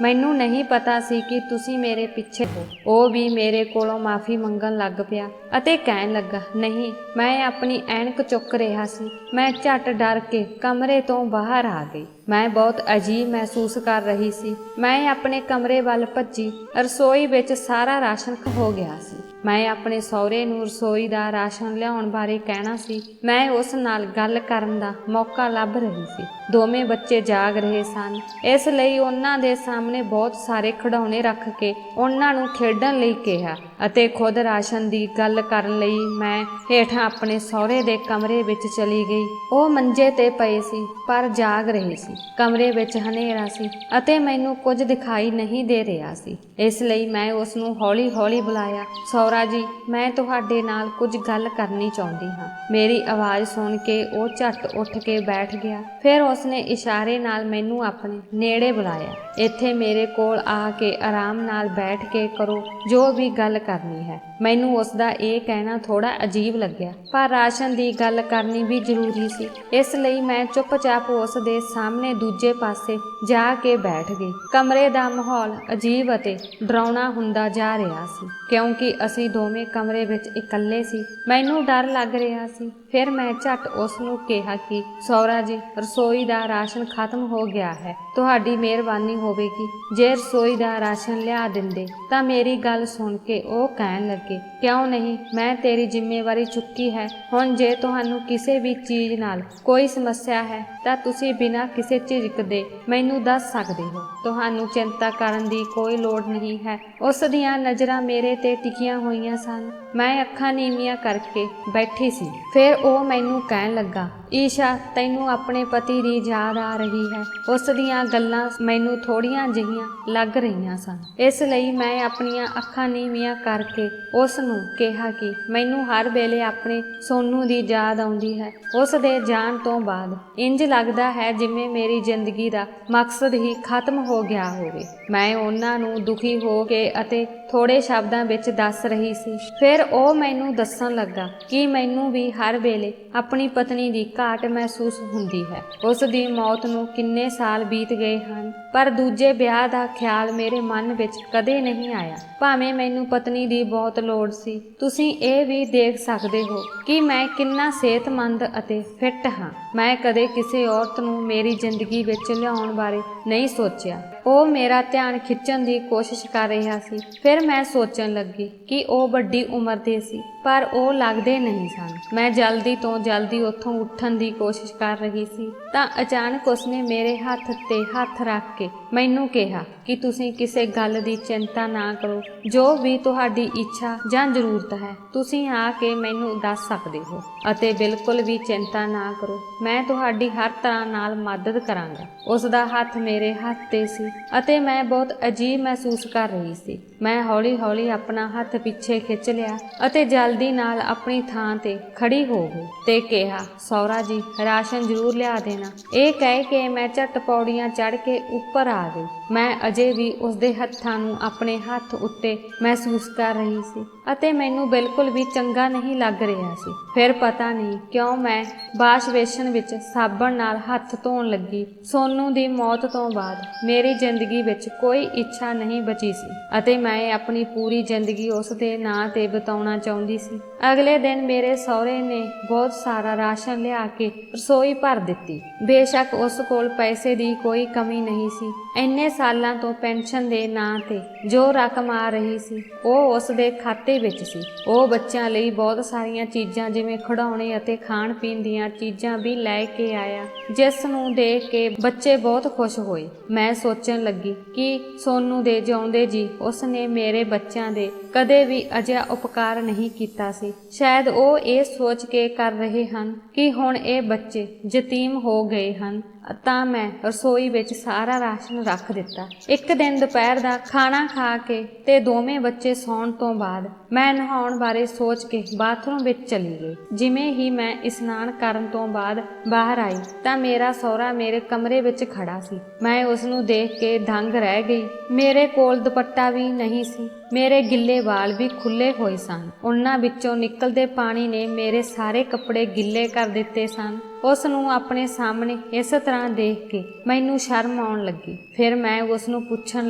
Speaker 1: ਮੈਨੂੰ ਨਹੀਂ ਪਤਾ ਸੀ ਕਿ ਤੁਸੀਂ ਮੇਰੇ ਪਿੱਛੇ ਹੋ। ਉਹ ਵੀ ਮੇਰੇ ਕੋਲੋਂ ਮਾਫ਼ੀ ਮੰਗਣ ਲੱਗ ਪਿਆ ਅਤੇ ਕਹਿਣ ਲੱਗਾ, ਨਹੀਂ, ਮੈਂ ਆਪਣੀ ਐਨਕ ਚੁੱਕ ਰਿਹਾ ਸੀ। ਮੈਂ ਝੱਟ ਡਰ ਕੇ ਕਮਰੇ ਤੋਂ ਬਾਹਰ ਆ ਗਈ। ਮੈਂ ਬਹੁਤ ਅਜੀਬ ਮਹਿਸੂਸ ਕਰ ਰਹੀ ਸੀ। ਮੈਂ ਆਪਣੇ ਕਮਰੇ ਵੱਲ ਭੱਜੀ। ਰਸੋਈ ਵਿੱਚ ਸਾਰਾ ਰਾਸ਼ਨ ਹੋ ਗਿਆ ਸੀ। ਮੈਂ ਆਪਣੇ ਸਹੁਰੇ ਨੂੰ ਰਸੋਈ ਦਾ ਰਾਸ਼ਨ ਲਿਆਉਣ ਬਾਰੇ ਕਹਿਣਾ ਸੀ। ਮੈਂ ਉਸ ਨਾਲ ਗੱਲ ਕਰਨ ਦਾ ਮੌਕਾ ਲੱਭ ਰਹੀ ਸੀ। ਦੋਵੇਂ ਬੱਚੇ ਜਾਗ ਰਹੇ ਸਨ, ਇਸ ਲਈ ਉਹਨਾਂ ਦੇ ਸਾਹਮਣੇ ਬਹੁਤ ਸਾਰੇ ਖਿਡੌਣੇ ਰੱਖ ਕੇ ਉਹਨਾਂ ਨੂੰ ਖੇਡਣ ਲਈ ਕਿਹਾ ਅਤੇ ਖੁਦ ਰਾਸ਼ਨ ਦੀ ਗੱਲ ਕਰਨ ਲਈ ਮੈਂ ਹੇਠਾਂ ਆਪਣੇ ਸਹੁਰੇ ਦੇ ਕਮਰੇ ਵਿੱਚ ਚਲੀ ਗਈ। ਉਹ ਮੰਜੇ ਤੇ ਪਏ ਸੀ ਪਰ ਜਾਗ ਰਹੇ ਸੀ। ਕਮਰੇ ਵਿੱਚ ਹਨੇਰਾ ਸੀ ਅਤੇ ਮੈਨੂੰ ਕੁਝ ਦਿਖਾਈ ਨਹੀਂ ਦੇ ਰਿਹਾ ਸੀ। ਇਸ ਲਈ ਮੈਂ ਉਸ ਨੂੰ ਹੌਲੀ-ਹੌਲੀ ਬੁਲਾਇਆ, ਸਹੁਰਾ ਜੀ, ਮੈਂ ਤੁਹਾਡੇ ਨਾਲ ਕੁਝ ਗੱਲ ਕਰਨੀ ਚਾਹੁੰਦੀ ਹਾਂ। ਮੇਰੀ ਆਵਾਜ਼ ਸੁਣ ਕੇ ਉਹ ਝੱਟ ਉੱਠ ਕੇ ਬੈਠ ਗਿਆ। ਫਿਰ ਉਸਨੇ ਇਸ਼ਾਰੇ ਨਾਲ ਮੈਨੂੰ ਆਪਣੇ ਨੇੜੇ ਬੁਲਾਇਆ। ਇੱਥੇ ਮੇਰੇ ਕੋਲ ਆ ਕੇ ਆਰਾਮ ਨਾਲ ਬੈਠ ਕੇ ਕਰੋ ਜੋ ਵੀ ਗੱਲ ਕਰਨੀ ਹੈ। ਮੈਨੂੰ ਉਸਦਾ ਇਹ ਕਹਿਣਾ ਥੋੜਾ ਅਜੀਬ ਲੱਗਿਆ, ਪਰ ਰਾਸ਼ਨ ਦੀ ਗੱਲ ਕਰਨੀ ਵੀ ਜ਼ਰੂਰੀ ਸੀ। ਇਸ ਲਈ ਮੈਂ ਚੁੱਪਚਾਪ ਉਸ ਦੇ ਸਾਹਮਣੇ ਦੂਜੇ ਪਾਸੇ ਜਾ ਕੇ ਬੈਠ ਗਈ। ਕਮਰੇ ਦਾ ਮਾਹੌਲ ਅਜੀਬ ਅਤੇ ਡਰਾਉਣਾ ਹੁੰਦਾ ਜਾ ਰਿਹਾ ਸੀ ਕਿਉਂਕਿ ਅਸੀਂ ਦੋਵੇਂ ਕਮਰੇ ਵਿੱਚ ਇਕੱਲੇ ਸੀ। ਮੈਨੂੰ ਡਰ ਲੱਗ ਰਿਹਾ ਸੀ। ਫਿਰ ਮੈਂ ਝੱਟ ਉਸ ਨੂੰ ਕਿਹਾ ਕਿ ਸਹੁਰਾ ਜੀ, ਰਸੋਈ ਦਾ ਰਾਸ਼ਨ ਖਤਮ ਹੋ ਗਿਆ ਹੈ। ਤੁਹਾਡੀ ਮਿਹਰਬਾਨੀ ਹੋਵੇਗੀ ਜੇ ਰਸੋਈ ਦਾ ਰਾਸ਼ਨ ਲਿਆ ਦਿੰਦੇ। ਤਾਂ ਮੇਰੀ ਗੱਲ ਸੁਣ ਕੇ ਉਹ ਕਹਿਣ ਲੱਗੇ, ਕਿਉਂ ਨਹੀਂ, ਮੈਂ ਤੇਰੀ ਜ਼ਿੰਮੇਵਾਰੀ ਚੁੱਕੀ ਹੈ। ਹੁਣ ਜੇ ਤੁਹਾਨੂੰ ਕਿਸੇ ਵੀ ਚੀਜ਼ ਨਾਲ ਕੋਈ ਸਮੱਸਿਆ ਹੈ ਤਾਂ ਤੁਸੀਂ ਬਿਨਾਂ ਕਿਸੇ ਝਿਜਕ ਦੇ ਮੈਨੂੰ ਦੱਸ ਸਕਦੇ ਹੋ। ਤੁਹਾਨੂੰ ਚਿੰਤਾ ਕਰਨ ਦੀ ਕੋਈ ਲੋੜ ਨਹੀਂ ਹੈ। ਉਸ ਦੀਆਂ ਨਜ਼ਰਾਂ ਮੇਰੇ ਤੇ ਟਿਕੀਆਂ ਹੋਈਆਂ ਸਨ। ਮੈਂ ਅੱਖਾਂ ਨੀਵੀਆਂ ਕਰਕੇ ਬੈਠੀ ਸੀ। ਫਿਰ ਉਹ ਮੈਨੂੰ ਕਹਿਣ ਲੱਗਾ, ਈਸ਼ਾ, ਤੈਨੂੰ ਆਪਣੇ ਪਤੀ ਦੀ ਯਾਦ ਆ ਰਹੀ ਹੈ। ਉਸ ਦੀਆਂ ਗੱਲਾਂ ਮੈਨੂੰ ਥੋੜੀਆਂ ਜਿਹੀਆਂ ਲੱਗ ਰਹੀਆਂ ਸਨ। ਇਸ ਲਈ ਮੈਂ ਆਪਣੀਆਂ ਅੱਖਾਂ ਨੀਵੀਆਂ ਕਰਕੇ ਉਸ ਨੂੰ ਕਿਹਾ ਕਿ ਮੈਨੂੰ ਹਰ ਵੇਲੇ ਆਪਣੇ ਸੋਨੂ ਦੀ ਯਾਦ ਆਉਂਦੀ ਹੈ। ਉਸ ਦੇ ਜਾਣ ਤੋਂ ਬਾਅਦ ਇੰਜ ਲੱਗਦਾ ਹੈ ਜਿਵੇਂ ਮੇਰੀ ਜ਼ਿੰਦਗੀ ਦਾ ਮਕਸਦ ਹੀ ਖਤਮ ਹੋ ਗਿਆ ਹੋਵੇ। ਮੈਂ ਉਹਨਾਂ ਨੂੰ ਦੁਖੀ ਹੋ ਕੇ ਅਤੇ ਥੋੜੇ ਸ਼ਬਦਾਂ ਵਿੱਚ ਦੱਸ ਰਹੀ ਸੀ। ਫਿਰ ਉਹ ਮੈਨੂੰ ਦੱਸਣ ਲੱਗਾ ਕਿ ਮੈਨੂੰ ਵੀ ਹਰ ਵੇਲੇ ਆਪਣੀ ਪਤਨੀ ਦੀ ਘਾਟ ਮਹਿਸੂਸ ਹੁੰਦੀ ਹੈ। ਉਸ ਦੀ ਮੌਤ ਨੂੰ ਕਿੰਨੇ ਸਾਲ ਬੀਤ ਗਏ ਹਨ, ਪਰ ਦੂਜੇ ਵਿਆਹ ਦਾ ਖਿਆਲ ਮੇਰੇ ਮਨ ਵਿੱਚ ਕਦੇ ਨਹੀਂ ਆਇਆ, ਭਾਵੇਂ ਮੈਨੂੰ ਪਤਨੀ ਦੀ ਬਹੁਤ ਲੋੜ ਸੀ। ਤੁਸੀਂ ਇਹ ਵੀ ਦੇਖ ਸਕਦੇ ਹੋ ਕਿ ਮੈਂ ਕਿੰਨਾ ਸਿਹਤਮੰਦ ਅਤੇ ਫਿੱਟ ਹਾਂ। ਮੈਂ ਕਦੇ ਕਿਸੇ ਔਰਤ ਨੂੰ ਮੇਰੀ ਜ਼ਿੰਦਗੀ ਵਿੱਚ ਲਿਆਉਣ ਬਾਰੇ नहीं सोचिया। ਉਹ ਮੇਰਾ ਧਿਆਨ ਖਿੱਚਣ ਦੀ ਕੋਸ਼ਿਸ਼ ਕਰ ਰਿਹਾ ਸੀ। ਫਿਰ ਮੈਂ ਸੋਚਣ ਲੱਗੀ ਕਿ ਉਹ ਵੱਡੀ ਉਮਰ ਦੇ ਸੀ, ਪਰ ਉਹ ਲੱਗਦੇ ਨਹੀਂ ਸਨ। ਮੈਂ ਜਲਦੀ ਤੋਂ ਜਲਦੀ ਉੱਥੋਂ ਉੱਠਣ ਦੀ ਕੋਸ਼ਿਸ਼ ਕਰ ਰਹੀ ਸੀ ਤਾਂ ਅਚਾਨਕ ਉਸਨੇ ਮੇਰੇ ਹੱਥ ਤੇ ਹੱਥ ਰੱਖ ਕੇ ਮੈਨੂੰ ਕਿਹਾ ਕਿ ਤੁਸੀਂ ਕਿਸੇ ਗੱਲ ਦੀ ਚਿੰਤਾ ਨਾ ਕਰੋ, ਜੋ ਵੀ ਤੁਹਾਡੀ ਇੱਛਾ ਜਾਂ ਜ਼ਰੂਰਤ ਹੈ ਤੁਸੀਂ ਆ ਕੇ ਮੈਨੂੰ ਦੱਸ ਸਕਦੇ ਹੋ, ਅਤੇ ਬਿਲਕੁਲ ਵੀ ਚਿੰਤਾ ਨਾ ਕਰੋ, ਮੈਂ ਤੁਹਾਡੀ ਹਰ ਤਰ੍ਹਾਂ ਨਾਲ ਮਦਦ ਕਰਾਂਗਾ। ਉਸ ਦਾ ਹੱਥ ਮੇਰੇ ਹੱਥ ਤੇ ਸੀ ਅਤੇ ਮੈਂ ਬਹੁਤ ਅਜੀਬ ਮਹਿਸੂਸ ਕਰ ਰਹੀ ਸੀ। ਮੈਂ ਹੌਲੀ ਹੌਲੀ ਆਪਣਾ ਹੱਥ ਪਿੱਛੇ ਖਿੱਚ ਲਿਆ ਅਤੇ ਜਲਦੀ ਨਾਲ ਆਪਣੀ ਥਾਂ ਤੇ ਖੜੀ ਹੋ ਗਈ ਤੇ ਕਿਹਾ, ਸਹੁਰਾ ਜੀ ਰਾਸ਼ਨ ਜ਼ਰੂਰ ਲਿਆ ਦੇਣਾ। ਇਹ ਕਹਿ ਕੇ ਮੈਂ ਝਟ ਪੌੜੀਆਂ ਚੜ੍ਹ ਕੇ ਉੱਪਰ ਆ ਗਈ। ਮੈਂ ਅਜੇ ਵੀ ਉਸਦੇ ਹੱਥਾਂ ਨੂੰ ਆਪਣੇ ਹੱਥ ਉੱਤੇ ਮਹਿਸੂਸ ਕਰ ਰਹੀ ਸੀ ਅਤੇ ਮੈਨੂੰ ਬਿਲਕੁਲ ਵੀ ਚੰਗਾ ਨਹੀਂ ਲੱਗ ਰਿਹਾ ਸੀ। ਫਿਰ ਪਤਾ ਨਹੀਂ ਕਿਉਂ ਮੈਂ ਵਾਸ਼ ਬੇਸ਼ਨ ਵਿੱਚ ਸਾਬਣ ਨਾਲ ਹੱਥ ਧੋਣ ਲੱਗੀ। ਸੋਨੂ ਦੀ ਮੌਤ ਤੋਂ ਬਾਅਦ ਮੇਰੀ ਜ਼ਿੰਦਗੀ ਵਿੱਚ ਕੋਈ ਇੱਛਾ ਨਹੀਂ ਬਚੀ ਸੀ ਅਤੇ ਮੈਂ ਆਪਣੀ ਪੂਰੀ ਜ਼ਿੰਦਗੀ ਉਸ ਦੇ ਨਾਂ ਤੇ ਬਿਤਾਉਣਾ ਚਾਹੁੰਦੀ ਸੀ। ਅਗਲੇ ਦਿਨ ਮੇਰੇ ਸਹੁਰੇ ਨੇ ਬਹੁਤ ਸਾਰਾ ਰਾਸ਼ਨ ਲਿਆ ਕੇ ਰਸੋਈ ਭਰ ਦਿੱਤੀ। ਬੇਸ਼ੱਕ ਉਸ ਕੋਲ ਪੈਸੇ ਦੀ ਕੋਈ ਕਮੀ ਨਹੀਂ ਸੀ। ਇੰਨੇ ਸਾਲਾਂ ਤੋਂ ਪੈਨਸ਼ਨ ਦੇ ਨਾਂ ਤੇ ਜੋ ਰਕਮ ਆ ਰਹੀ ਸੀ ਉਹ ਉਸ ਦੇ ਖਾਤੇ ਵਿੱਚ ਸੀ। ਉਹ ਬੱਚਿਆਂ ਲਈ ਬਹੁਤ ਸਾਰੀਆਂ ਚੀਜ਼ਾਂ ਜਿਵੇਂ ਖਿਡੌਣੇ ਅਤੇ ਖਾਣ ਪੀਣ ਦੀਆਂ ਚੀਜ਼ਾਂ ਵੀ ਲੈ ਕੇ ਆਇਆ, ਜਿਸ ਨੂੰ ਦੇਖ ਕੇ ਬੱਚੇ ਬਹੁਤ ਖੁਸ਼ ਹੋਏ। ਮੈਂ ਸੋਚਣ ਲੱਗੀ ਕਿ ਸੋਨੂ ਦੇ ਜਿਉਂਦੇ ਜੀ ਉਸ ਨੇ ਮੇਰੇ ਬੱਚਿਆਂ ਦੇ ਕਦੇ ਵੀ ਅਜਿਹਾ ਉਪਕਾਰ ਨਹੀਂ ਕੀਤਾ ਸੀ। ਸ਼ਾਇਦ ਉਹ ਇਹ ਸੋਚ ਕੇ ਕਰ ਰਹੇ ਹਨ ਕਿ ਹੁਣ ਇਹ ਬੱਚੇ ਯਤੀਮ ਹੋ ਗਏ ਹਨ। ਤਾਂ ਮੈਂ ਰਸੋਈ ਵਿੱਚ ਸਾਰਾ ਰਾਸ਼ਨ ਰੱਖ ਦਿੱਤਾ। ਇੱਕ ਦਿਨ ਦੁਪਹਿਰ ਦਾ ਖਾਣਾ ਖਾ ਕੇ ਤੇ ਦੋਵੇਂ ਬੱਚੇ ਸੌਣ ਤੋਂ ਬਾਅਦ ਮੈਂ ਨਹਾਉਣ ਬਾਰੇ ਸੋਚ ਕੇ ਬਾਥਰੂਮ ਵਿੱਚ ਚਲੀ ਗਈ। ਜਿਵੇਂ ਹੀ ਮੈਂ ਇਸ਼ਨਾਨ ਕਰਨ ਤੋਂ ਬਾਅਦ ਬਾਹਰ ਆਈ ਤਾਂ ਮੇਰਾ ਸਹੁਰਾ ਮੇਰੇ ਕਮਰੇ ਵਿੱਚ ਖੜਾ ਸੀ। ਮੈਂ ਉਸ ਨੂੰ ਦੇਖ ਕੇ ਦੰਗ ਰਹਿ ਗਈ। ਮੇਰੇ ਕੋਲ ਦੁਪੱਟਾ ਵੀ ਨਹੀਂ ਸੀ। ਮੇਰੇ ਗਿੱਲੇ ਵਾਲ ਵੀ ਖੁੱਲੇ ਹੋਏ ਸਨ। ਉਹਨਾਂ ਵਿੱਚੋਂ ਨਿਕਲਦੇ ਪਾਣੀ ਨੇ ਮੇਰੇ ਸਾਰੇ ਕੱਪੜੇ ਗਿੱਲੇ ਕਰ ਦਿੱਤੇ ਸਨ। ਉਸ ਨੂੰ ਆਪਣੇ ਸਾਹਮਣੇ ਇਸ ਤਰ੍ਹਾਂ ਦੇਖ ਕੇ ਮੈਨੂੰ ਸ਼ਰਮ ਆਉਣ ਲੱਗੀ। ਫਿਰ ਮੈਂ ਉਸ ਨੂੰ ਪੁੱਛਣ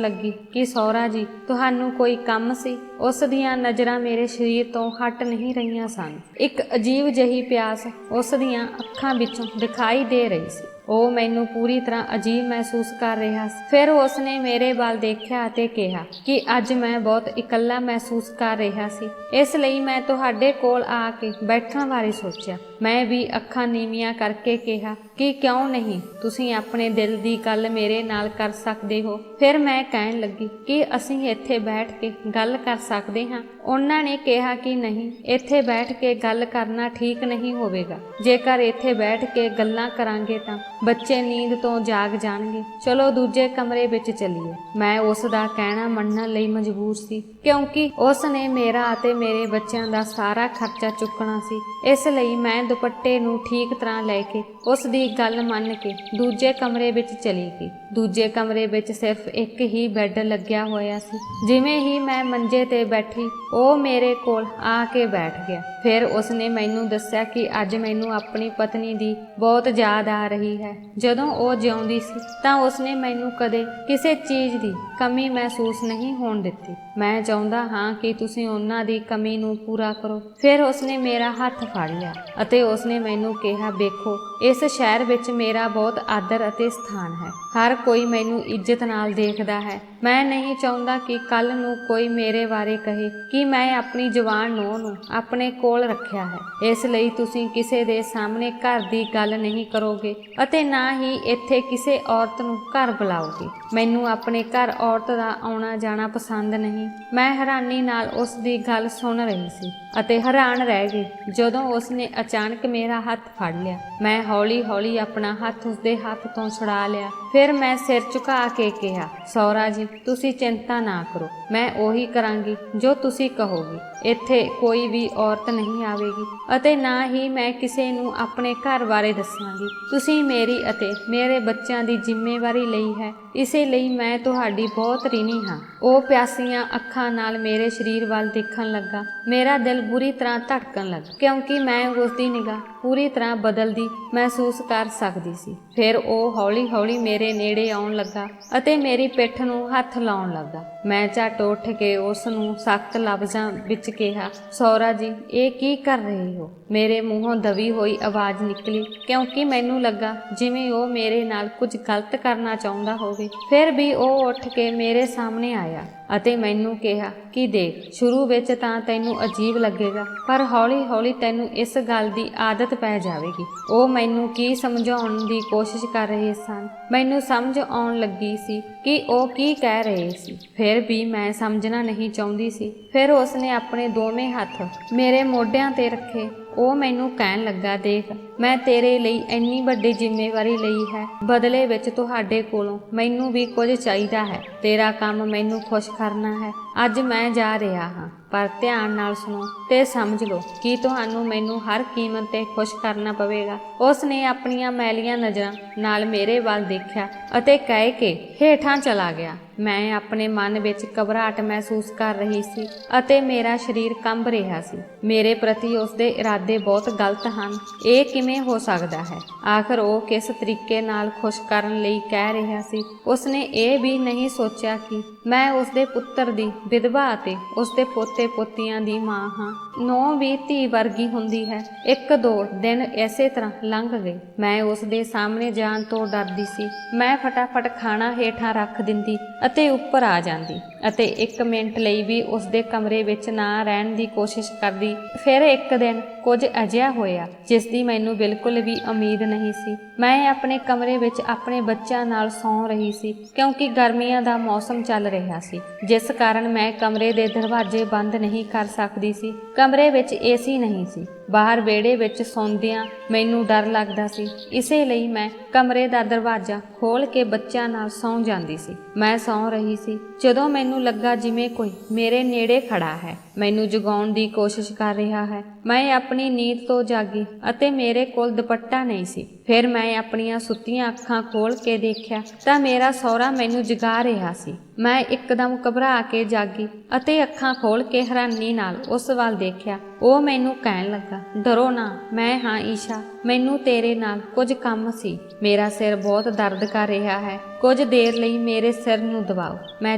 Speaker 1: ਲੱਗੀ ਕਿ ਸਹੁਰਾ ਜੀ ਤੁਹਾਨੂੰ ਕੋਈ ਕੰਮ ਸੀ? ਉਸ ਦੀਆਂ ਨਜ਼ਰਾਂ ਮੇਰੇ ਸਰੀਰ ਤੋਂ ਹਟ ਨਹੀਂ ਰਹੀਆਂ ਸਨ। ਇੱਕ ਅਜੀਬ ਜਿਹੀ ਪਿਆਸ ਉਸ ਦੀਆਂ ਅੱਖਾਂ ਵਿੱਚੋਂ ਦਿਖਾਈ ਦੇ ਰਹੀ ਸੀ। ਉਹ ਮੈਨੂੰ ਪੂਰੀ ਤਰ੍ਹਾਂ ਅਜੀਬ ਮਹਿਸੂਸ ਕਰ ਰਿਹਾ ਸੀ। ਫਿਰ ਉਸਨੇ ਮੇਰੇ ਵੱਲ ਦੇਖਿਆ ਅਤੇ ਕਿਹਾ ਕਿ ਅੱਜ ਮੈਂ ਬਹੁਤ ਇਕੱਲਾ ਮਹਿਸੂਸ ਕਰ ਰਿਹਾ ਸੀ, ਇਸ ਲਈ ਮੈਂ ਤੁਹਾਡੇ ਕੋਲ ਆ ਕੇ ਬੈਠਣ ਬਾਰੇ ਸੋਚਿਆ। ਮੈਂ ਵੀ ਅੱਖਾਂ ਨੀਵੀਆਂ ਕਰਕੇ ਕਿਹਾ ਕਿ ਕਿਉਂ ਨਹੀਂ, ਤੁਸੀਂ ਆਪਣੇ ਦਿਲ ਦੀ ਗੱਲ ਮੇਰੇ ਨਾਲ ਕਰ ਸਕਦੇ ਹੋ। ਫਿਰ ਮੈਂ ਕਹਿਣ ਲੱਗੀ ਕਿ ਅਸੀਂ ਇੱਥੇ ਬੈਠ ਕੇ ਗੱਲ ਕਰ ਸਕਦੇ ਹਾਂ। ਉਹਨਾਂ ਨੇ ਕਿਹਾ ਕਿ ਨਹੀਂ, ਇੱਥੇ ਬੈਠ ਕੇ ਗੱਲ ਕਰਨਾ ਠੀਕ ਨਹੀਂ ਹੋਵੇਗਾ। ਜੇਕਰ ਇੱਥੇ ਬੈਠ ਕੇ ਗੱਲਾਂ ਕਰਾਂਗੇ ਤਾਂ ਬੱਚੇ ਨੀਂਦ ਤੋਂ ਜਾਗ ਜਾਣਗੇ। ਚਲੋ ਦੂਜੇ ਕਮਰੇ ਵਿੱਚ ਚੱਲੀਏ। ਮੈਂ ਉਸ ਦਾ ਕਹਿਣਾ ਮੰਨਣ ਲਈ ਮਜਬੂਰ ਸੀ, ਕਿਉਂਕਿ ਉਸ ਨੇ ਮੇਰਾ ਅਤੇ ਮੇਰੇ ਬੱਚਿਆਂ ਦਾ ਸਾਰਾ ਖਰਚਾ ਚੁੱਕਣਾ ਸੀ। ਇਸ ਲਈ ਮੈਂ ਦੁਪੱਟੇ ਨੂੰ ਠੀਕ ਤਰ੍ਹਾਂ ਲੈ ਕੇ ਉਸ ਦੀ ਗੱਲ ਮੰਨ ਕੇ ਦੂਜੇ ਕਮਰੇ ਵਿੱਚ ਚਲੀ ਗਈ। ਦੂਜੇ ਕਮਰੇ ਵਿੱਚ ਸਿਰਫ ਇੱਕ ਹੀ ਬੈੱਡ ਲੱਗਿਆ ਹੋਇਆ ਸੀ। ਜਿਵੇਂ ਹੀ ਮੈਂ ਮੰਜੇ ਤੇ ਬੈਠੀ ਉਹ ਮੇਰੇ ਕੋਲ ਆ ਕੇ ਬੈਠ ਗਿਆ। ਫਿਰ ਉਸਨੇ ਮੈਨੂੰ ਦੱਸਿਆ ਕਿ ਅੱਜ ਮੈਨੂੰ ਆਪਣੀ ਪਤਨੀ ਦੀ ਬਹੁਤ ਯਾਦ ਆ ਰਹੀ ਹੈ। ਜਦੋਂ ਉਹ ਜਿਉਂਦੀ ਸੀ ਤਾਂ ਉਸਨੇ ਮੈਨੂੰ ਕਦੇ ਕਿਸੇ ਚੀਜ਼ ਦੀ ਕਮੀ ਮਹਿਸੂਸ ਨਹੀਂ ਹੋਣ ਦਿੱਤੀ। ਮੈਂ ਚਾਹੁੰਦਾ ਹਾਂ ਕਿ ਤੁਸੀਂ ਉਹਨਾਂ ਦੀ ਕਮੀ ਨੂੰ ਪੂਰਾ ਕਰੋ। ਫਿਰ ਉਸਨੇ ਮੇਰਾ ਹੱਥ ਫੜ ਲਿਆ ਅਤੇ ਉਸਨੇ ਮੈਨੂੰ ਕਿਹਾ, ਵੇਖੋ ਇਸ ਸ਼ਹਿਰ ਵਿੱਚ ਮੇਰਾ ਬਹੁਤ ਆਦਰ ਅਤੇ ਸਥਾਨ ਹੈ। ਹਰ ਕੋਈ ਮੈਨੂੰ ਇੱਜ਼ਤ ਨਾਲ ਦੇਖਦਾ ਹੈ। ਮੈਂ ਨਹੀਂ ਚਾਹੁੰਦਾ ਕਿ ਕੱਲ ਨੂੰ ਕੋਈ ਮੇਰੇ ਬਾਰੇ ਕਹੇ ਕਿ ਮੈਂ ਆਪਣੀ ਜਵਾਨ ਨੂੰਹ ਨੂੰ ਆਪਣੇ ਕੋਲ ਰੱਖਿਆ ਹੈ। ਇਸ ਲਈ ਤੁਸੀਂ ਕਿਸੇ ਦੇ ਸਾਹਮਣੇ ਘਰ ਦੀ ਗੱਲ ਨਹੀਂ ਕਰੋਗੇ ਅਤੇ ਨਾ ਹੀ ਇੱਥੇ ਕਿਸੇ ਔਰਤ ਨੂੰ ਘਰ ਬੁਲਾਓਗੇ। ਮੈਨੂੰ ਆਪਣੇ ਘਰ ਔਰਤ ਦਾ ਆਉਣਾ ਜਾਣਾ ਪਸੰਦ ਨਹੀਂ। ਮੈਂ ਹੈਰਾਨੀ ਨਾਲ ਉਸ ਦੀ ਗੱਲ ਸੁਣ ਰਹੀ ਸੀ ਅਤੇ ਹੈਰਾਨ ਰਹਿ ਗਈ ਜਦੋਂ ਉਸਨੇ ਅਚਾਨਕ ਮੇਰਾ ਹੱਥ ਫੜ ਲਿਆ। ਮੈਂ ਹੌਲੀ ਹੌਲੀ ਆਪਣਾ ਹੱਥ ਉਸਦੇ ਹੱਥ ਤੋਂ ਛੁਡਾ ਲਿਆ। ਫਿਰ ਮੈਂ ਸਿਰ ਝੁਕਾ ਕੇ ਕਿਹਾ, ਸਹੁਰਾ ਜੀ ਤੁਸੀਂ ਚਿੰਤਾ ਨਾ ਕਰੋ, ਮੈਂ ਉਹੀ ਕਰਾਂਗੀ ਜੋ ਤੁਸੀਂ ਕਹੋਗੇ। ਇੱਥੇ ਕੋਈ ਵੀ ਔਰਤ ਨਹੀਂ ਆਵੇਗੀ ਅਤੇ ਨਾ ਹੀ ਮੈਂ ਕਿਸੇ ਨੂੰ ਆਪਣੇ ਘਰ ਬਾਰੇ ਦੱਸਾਂਗੀ। ਤੁਸੀਂ ਮੇਰੀ ਅਤੇ ਮੇਰੇ ਬੱਚਿਆਂ ਦੀ ਜ਼ਿੰਮੇਵਾਰੀ ਲਈ ਹੈ, ਇਸੇ ਲਈ ਮੈਂ ਤੁਹਾਡੀ ਬਹੁਤ ਰਿਣੀ ਹਾਂ। ਉਹ ਪਿਆਸੀਆਂ ਅੱਖਾਂ ਨਾਲ ਮੇਰੇ ਸਰੀਰ ਵੱਲ ਦੇਖਣ ਲੱਗਾ। ਮੇਰਾ ਦਿਲ ਬੁਰੀ ਤਰ੍ਹਾਂ ਧੜਕਣ ਲੱਗਾ, ਕਿਉਂਕਿ ਮੈਂ ਉਸਦੀ ਨਿਗਾਹ ਪੂਰੀ ਤਰ੍ਹਾਂ ਬਦਲਦੀ ਮਹਿਸੂਸ ਕਰ ਸਕਦੀ ਸੀ। ਫਿਰ ਉਹ ਹੌਲੀ ਹੌਲੀ ਮੇਰੇ ਮੇਰੇ ਨੇੜੇ ਆਉਣ ਲੱਗਾ ਅਤੇ ਮੇਰੀ ਪਿੱਠ ਨੂੰ ਹੱਥ ਲਾਉਣ ਲੱਗਾ। ਮੈਂ ਝੱਟ ਉੱਠ ਕੇ ਉਸ ਨੂੰ ਸਖਤ ਲਫ਼ਜ਼ਾਂ ਵਿੱਚ ਕਿਹਾ, ਸਹੁਰਾ ਜੀ ਇਹ ਕੀ ਕਰ ਰਹੇ ਹੋ? ਮੇਰੇ ਮੂੰਹੋਂ ਦਬੀ ਹੋਈ ਆਵਾਜ਼ ਨਿਕਲੀ, ਕਿਉਂਕਿ ਮੈਨੂੰ ਲੱਗਾ ਜਿਵੇਂ ਉਹ ਮੇਰੇ ਨਾਲ ਕੁਝ ਗਲਤ ਕਰਨਾ ਚਾਹੁੰਦਾ ਹੋਵੇ। ਫਿਰ ਵੀ ਉਹ ਉੱਠ ਕੇ ਮੇਰੇ ਸਾਹਮਣੇ ਆਇਆ ਅਤੇ ਮੈਨੂੰ ਕਿਹਾ ਕਿ ਦੇਖ, ਸ਼ੁਰੂ ਵਿੱਚ ਤਾਂ ਤੈਨੂੰ ਅਜੀਬ ਲੱਗੇਗਾ, ਪਰ ਹੌਲੀ ਹੌਲੀ ਤੈਨੂੰ ਇਸ ਗੱਲ ਦੀ ਆਦਤ ਪੈ ਜਾਵੇਗੀ। ਉਹ ਮੈਨੂੰ ਕੀ ਸਮਝਾਉਣ ਦੀ ਕੋਸ਼ਿਸ਼ ਕਰ ਰਹੇ ਸਨ। ਮੈਨੂੰ ਸਮਝ ਆਉਣ ਲੱਗੀ ਸੀ ਕਿ ਉਹ ਕੀ ਕਹਿ ਰਹੇ ਸੀ, ਫਿਰ ਵੀ ਮੈਂ ਸਮਝਣਾ ਨਹੀਂ ਚਾਹੁੰਦੀ ਸੀ। ਫਿਰ ਉਸਨੇ ਆਪਣੇ ਦੋਵੇਂ ਹੱਥ ਮੇਰੇ ਮੋਢਿਆਂ ਤੇ ਰੱਖੇ। ਉਹ ਮੈਨੂੰ ਕਹਿਣ ਲੱਗਾ, ਦੇਖ, ਮੈਂ ਤੇਰੇ ਲਈ ਇੰਨੀ ਵੱਡੀ ਜ਼ਿੰਮੇਵਾਰੀ ਲਈ ਹੈ, ਬਦਲੇ ਵਿੱਚ ਤੁਹਾਡੇ ਕੋਲੋਂ ਮੈਨੂੰ ਵੀ ਕੁਝ ਚਾਹੀਦਾ ਹੈ। ਤੇਰਾ ਕੰਮ ਮੈਨੂੰ ਖੁਸ਼ ਕਰਨਾ ਹੈ। ਅੱਜ ਮੈਂ ਜਾ ਰਿਹਾ ਹਾਂ, ਪਰ ਧਿਆਨ ਨਾਲ ਸੁਣੋ ਤੇ ਸਮਝ ਲਓ ਕਿ ਤੁਹਾਨੂੰ ਮੈਨੂੰ ਹਰ ਕੀਮਤ ਤੇ ਖੁਸ਼ ਕਰਨਾ ਪਵੇਗਾ। ਉਸ ਨੇ ਆਪਣੀਆਂ ਮੈਲੀਆਂ ਨਜ਼ਰਾਂ ਨਾਲ ਮੇਰੇ ਵੱਲ ਦੇਖਿਆ ਅਤੇ ਕਹਿ ਕੇ ਹੇਠਾਂ ਚਲਾ ਗਿਆ। ਮੈਂ ਆਪਣੇ ਮਨ ਵਿੱਚ ਘਬਰਾਹਟ ਮਹਿਸੂਸ ਕਰ ਰਹੀ ਸੀ ਅਤੇ ਮੇਰਾ ਸਰੀਰ ਕੰਬ ਰਿਹਾ ਸੀ। ਮੇਰੇ ਪ੍ਰਤੀ ਉਸਦੇ ਇਰਾਦੇ ਬਹੁਤ ਗਲਤ ਹਨ। ਇਹ ਕਿਵੇਂ ਹੋ ਸਕਦਾ ਹੈ? ਆਖਰ ਉਹ ਕਿਸ ਤਰੀਕੇ ਨਾਲ ਖੁਸ਼ ਕਰਨ ਲਈ ਕਹਿ ਰਿਹਾ ਸੀ? ਉਸਨੇ ਇਹ ਵੀ ਨਹੀਂ ਸੋਚਿਆ ਕਿ ਮੈਂ ਉਸਦੇ ਪੁੱਤਰ ਦੀ ਵਿਧਵਾ ਅਤੇ ਉਸਦੇ ਪੋਤੇ ਪੋਤੀਆਂ ਦੀ ਮਾਂ ਹਾਂ। ਨੂੰਹ ਵੀ ਧੀ ਵਰਗੀ ਹੁੰਦੀ ਹੈ। 1-2 ਦਿਨ ਇਸੇ ਤਰ੍ਹਾਂ ਲੰਘ ਗਏ। ਮੈਂ ਉਸਦੇ ਸਾਹਮਣੇ ਜਾਣ ਤੋਂ ਡਰਦੀ ਸੀ। ਮੈਂ ਫਟਾਫਟ ਖਾਣਾ ਹੇਠਾਂ ਰੱਖ ਦਿੰਦੀ ਅਤੇ ਉੱਪਰ ਆ ਜਾਂਦੀ ਅਤੇ 1 ਮਿੰਟ ਲਈ ਵੀ ਉਸਦੇ ਕਮਰੇ ਵਿੱਚ ਨਾ ਰਹਿਣ ਦੀ ਕੋਸ਼ਿਸ਼ ਕਰਦੀ। ਫਿਰ ਇੱਕ ਦਿਨ ਕੁਝ ਅਜਿਹਾ ਹੋਇਆ ਜਿਸ ਦੀ ਮੈਨੂੰ ਬਿਲਕੁਲ ਵੀ ਉਮੀਦ ਨਹੀਂ ਸੀ। ਮੈਂ ਆਪਣੇ ਕਮਰੇ ਵਿੱਚ ਆਪਣੇ ਬੱਚਿਆਂ ਨਾਲ ਸੌਂ ਰਹੀ ਸੀ, ਕਿਉਂਕਿ ਗਰਮੀਆਂ ਦਾ ਮੌਸਮ ਚੱਲ ਰਿਹਾ ਸੀ, ਜਿਸ ਕਾਰਨ ਮੈਂ ਕਮਰੇ ਦੇ ਦਰਵਾਜ਼ੇ ਬੰਦ ਨਹੀਂ ਕਰ ਸਕਦੀ ਸੀ। ਕਮਰੇ ਵਿੱਚ ਏਸੀ ਨਹੀਂ ਸੀ। ਬਾਹਰ ਵਿਹੜੇ ਵਿੱਚ ਸੌਂਦਿਆਂ ਮੈਨੂੰ ਡਰ ਲੱਗਦਾ ਸੀ, ਇਸੇ ਲਈ ਮੈਂ ਕਮਰੇ ਦਾ ਦਰਵਾਜ਼ਾ ਖੋਲ੍ਹ ਕੇ ਬੱਚਿਆਂ ਨਾਲ ਸੌਂ ਜਾਂਦੀ ਸੀ। ਮੈਂ ਸੌਂ ਰਹੀ ਸੀ ਜਦੋਂ ਮੈਨੂੰ ਲੱਗਾ ਜਿਵੇਂ ਕੋਈ ਮੇਰੇ ਨੇੜੇ ਖੜਾ ਹੈ, ਮੈਨੂੰ ਜਗਾਉਣ ਦੀ ਕੋਸ਼ਿਸ਼ ਕਰ ਰਿਹਾ ਹੈ। ਮੈਂ ਆਪਣੀ ਨੀਂਦ ਤੋਂ ਜਾਗੀ ਅਤੇ ਮੇਰੇ ਕੋਲ ਦੁਪੱਟਾ ਨਹੀਂ ਸੀ। ਫਿਰ ਮੈਂ ਆਪਣੀਆਂ ਸੁੱਤੀਆਂ ਅੱਖਾਂ ਖੋਲ੍ਹ ਕੇ ਦੇਖਿਆ ਤਾਂ ਮੇਰਾ ਸਹੁਰਾ ਮੈਨੂੰ ਜਗਾ ਰਿਹਾ ਸੀ। ਮੈਂ ਇੱਕਦਮ ਘਬਰਾ ਕੇ ਜਾਗੀ ਅਤੇ ਅੱਖਾਂ ਖੋਲ੍ਹ ਕੇ ਹੈਰਾਨੀ ਨਾਲ ਉਸ ਵੱਲ ਦੇਖਿਆ। ਉਹ ਮੈਨੂੰ ਕਹਿਣ ਲੱਗਾ, ਡਰੋ ਨਾ, ਮੈਂ ਹਾਂ ਈਸ਼ਾ, ਮੈਨੂੰ ਤੇਰੇ ਨਾਲ ਕੁਝ ਕੰਮ ਸੀ। ਮੇਰਾ ਸਿਰ ਬਹੁਤ ਦਰਦ ਕਰ ਰਿਹਾ ਹੈ, ਕੁਝ ਦੇਰ ਲਈ ਮੇਰੇ ਸਿਰ ਨੂੰ ਦਬਾਓ। ਮੈਂ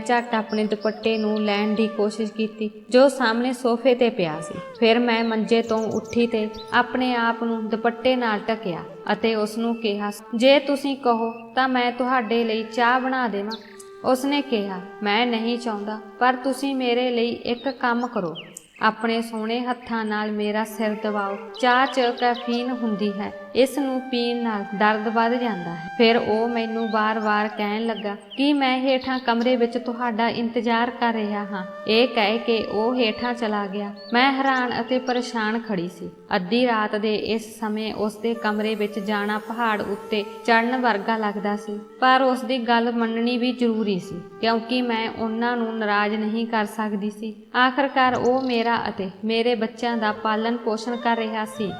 Speaker 1: ਝੱਟ ਆਪਣੇ ਦੁਪੱਟੇ ਨੂੰ ਲੈਣ ਦੀ ਕੋਸ਼ਿਸ਼ ਕੀਤੀ ਜੋ ਸਾਹਮਣੇ ਸੋਫੇ ਤੇ ਪਿਆ ਸੀ। ਫਿਰ ਮੈਂ ਮੰਜੇ ਤੋਂ ਉੱਠੀ ਤੇ ਆਪਣੇ ਆਪ ਨੂੰ ਦੁਪੱਟੇ ਨਾਲ ਢੱਕਿਆ ਅਤੇ ਉਸਨੂੰ ਕਿਹਾ, ਜੇ ਤੁਸੀਂ ਕਹੋ ਤਾਂ ਮੈਂ ਤੁਹਾਡੇ ਲਈ ਚਾਹ ਬਣਾ ਦੇਵਾਂ। ਉਸਨੇ ਕਿਹਾ, ਮੈਂ ਨਹੀਂ ਚਾਹੁੰਦਾ, ਪਰ ਤੁਸੀਂ ਮੇਰੇ ਲਈ ਇੱਕ ਕੰਮ ਕਰੋ, ਆਪਣੇ ਸੋਹਣੇ ਹੱਥਾਂ ਨਾਲ ਮੇਰਾ ਸਿਰ ਦਬਾਓ। ਚਾਹ 'ਚ ਕੈਫੀਨ ਹੁੰਦੀ ਹੈ, ਇਸ ਨੂੰ ਪੀਣ ਨਾਲ ਦਰਦ ਵੱਧ ਜਾਂਦਾ ਹੈ। ਫਿਰ ਉਹ ਮੈਨੂੰ ਵਾਰ-ਵਾਰ ਕਹਿਣ ਲੱਗਾ ਕਿ ਮੈਂ ਹੇਠਾਂ ਕਮਰੇ ਵਿੱਚ ਤੁਹਾਡਾ ਇੰਤਜ਼ਾਰ ਕਰ ਰਿਹਾ ਹਾਂ। ਇਹ ਕਹਿ ਕੇ ਉਹ ਹੇਠਾਂ ਚਲਾ ਗਿਆ। ਮੈਂ ਹੈਰਾਨ ਅਤੇ ਪਰੇਸ਼ਾਨ ਖੜੀ ਸੀ। ਅੱਧੀ ਰਾਤ ਦੇ ਇਸ ਸਮੇਂ ਉਸਦੇ ਕਮਰੇ ਵਿੱਚ ਜਾਣਾ ਪਹਾੜ ਉੱਤੇ ਚੜ੍ਹਨ ਵਰਗਾ ਲੱਗਦਾ ਸੀ, ਪਰ ਉਸਦੀ ਗੱਲ ਮੰਨਣੀ ਵੀ ਜ਼ਰੂਰੀ ਸੀ, ਕਿਉਂਕਿ ਮੈਂ ਉਹਨਾਂ ਨੂੰ ਨਾਰਾਜ਼ ਨਹੀਂ ਕਰ ਸਕਦੀ ਸੀ। ਆਖਰਕਾਰ ਉਹ ਮੇਰਾ ਅਤੇ ਮੇਰੇ ਬੱਚਿਆਂ ਦਾ ਪਾਲਣ ਪੋਸ਼ਣ ਕਰ ਰਿਹਾ ਸੀ।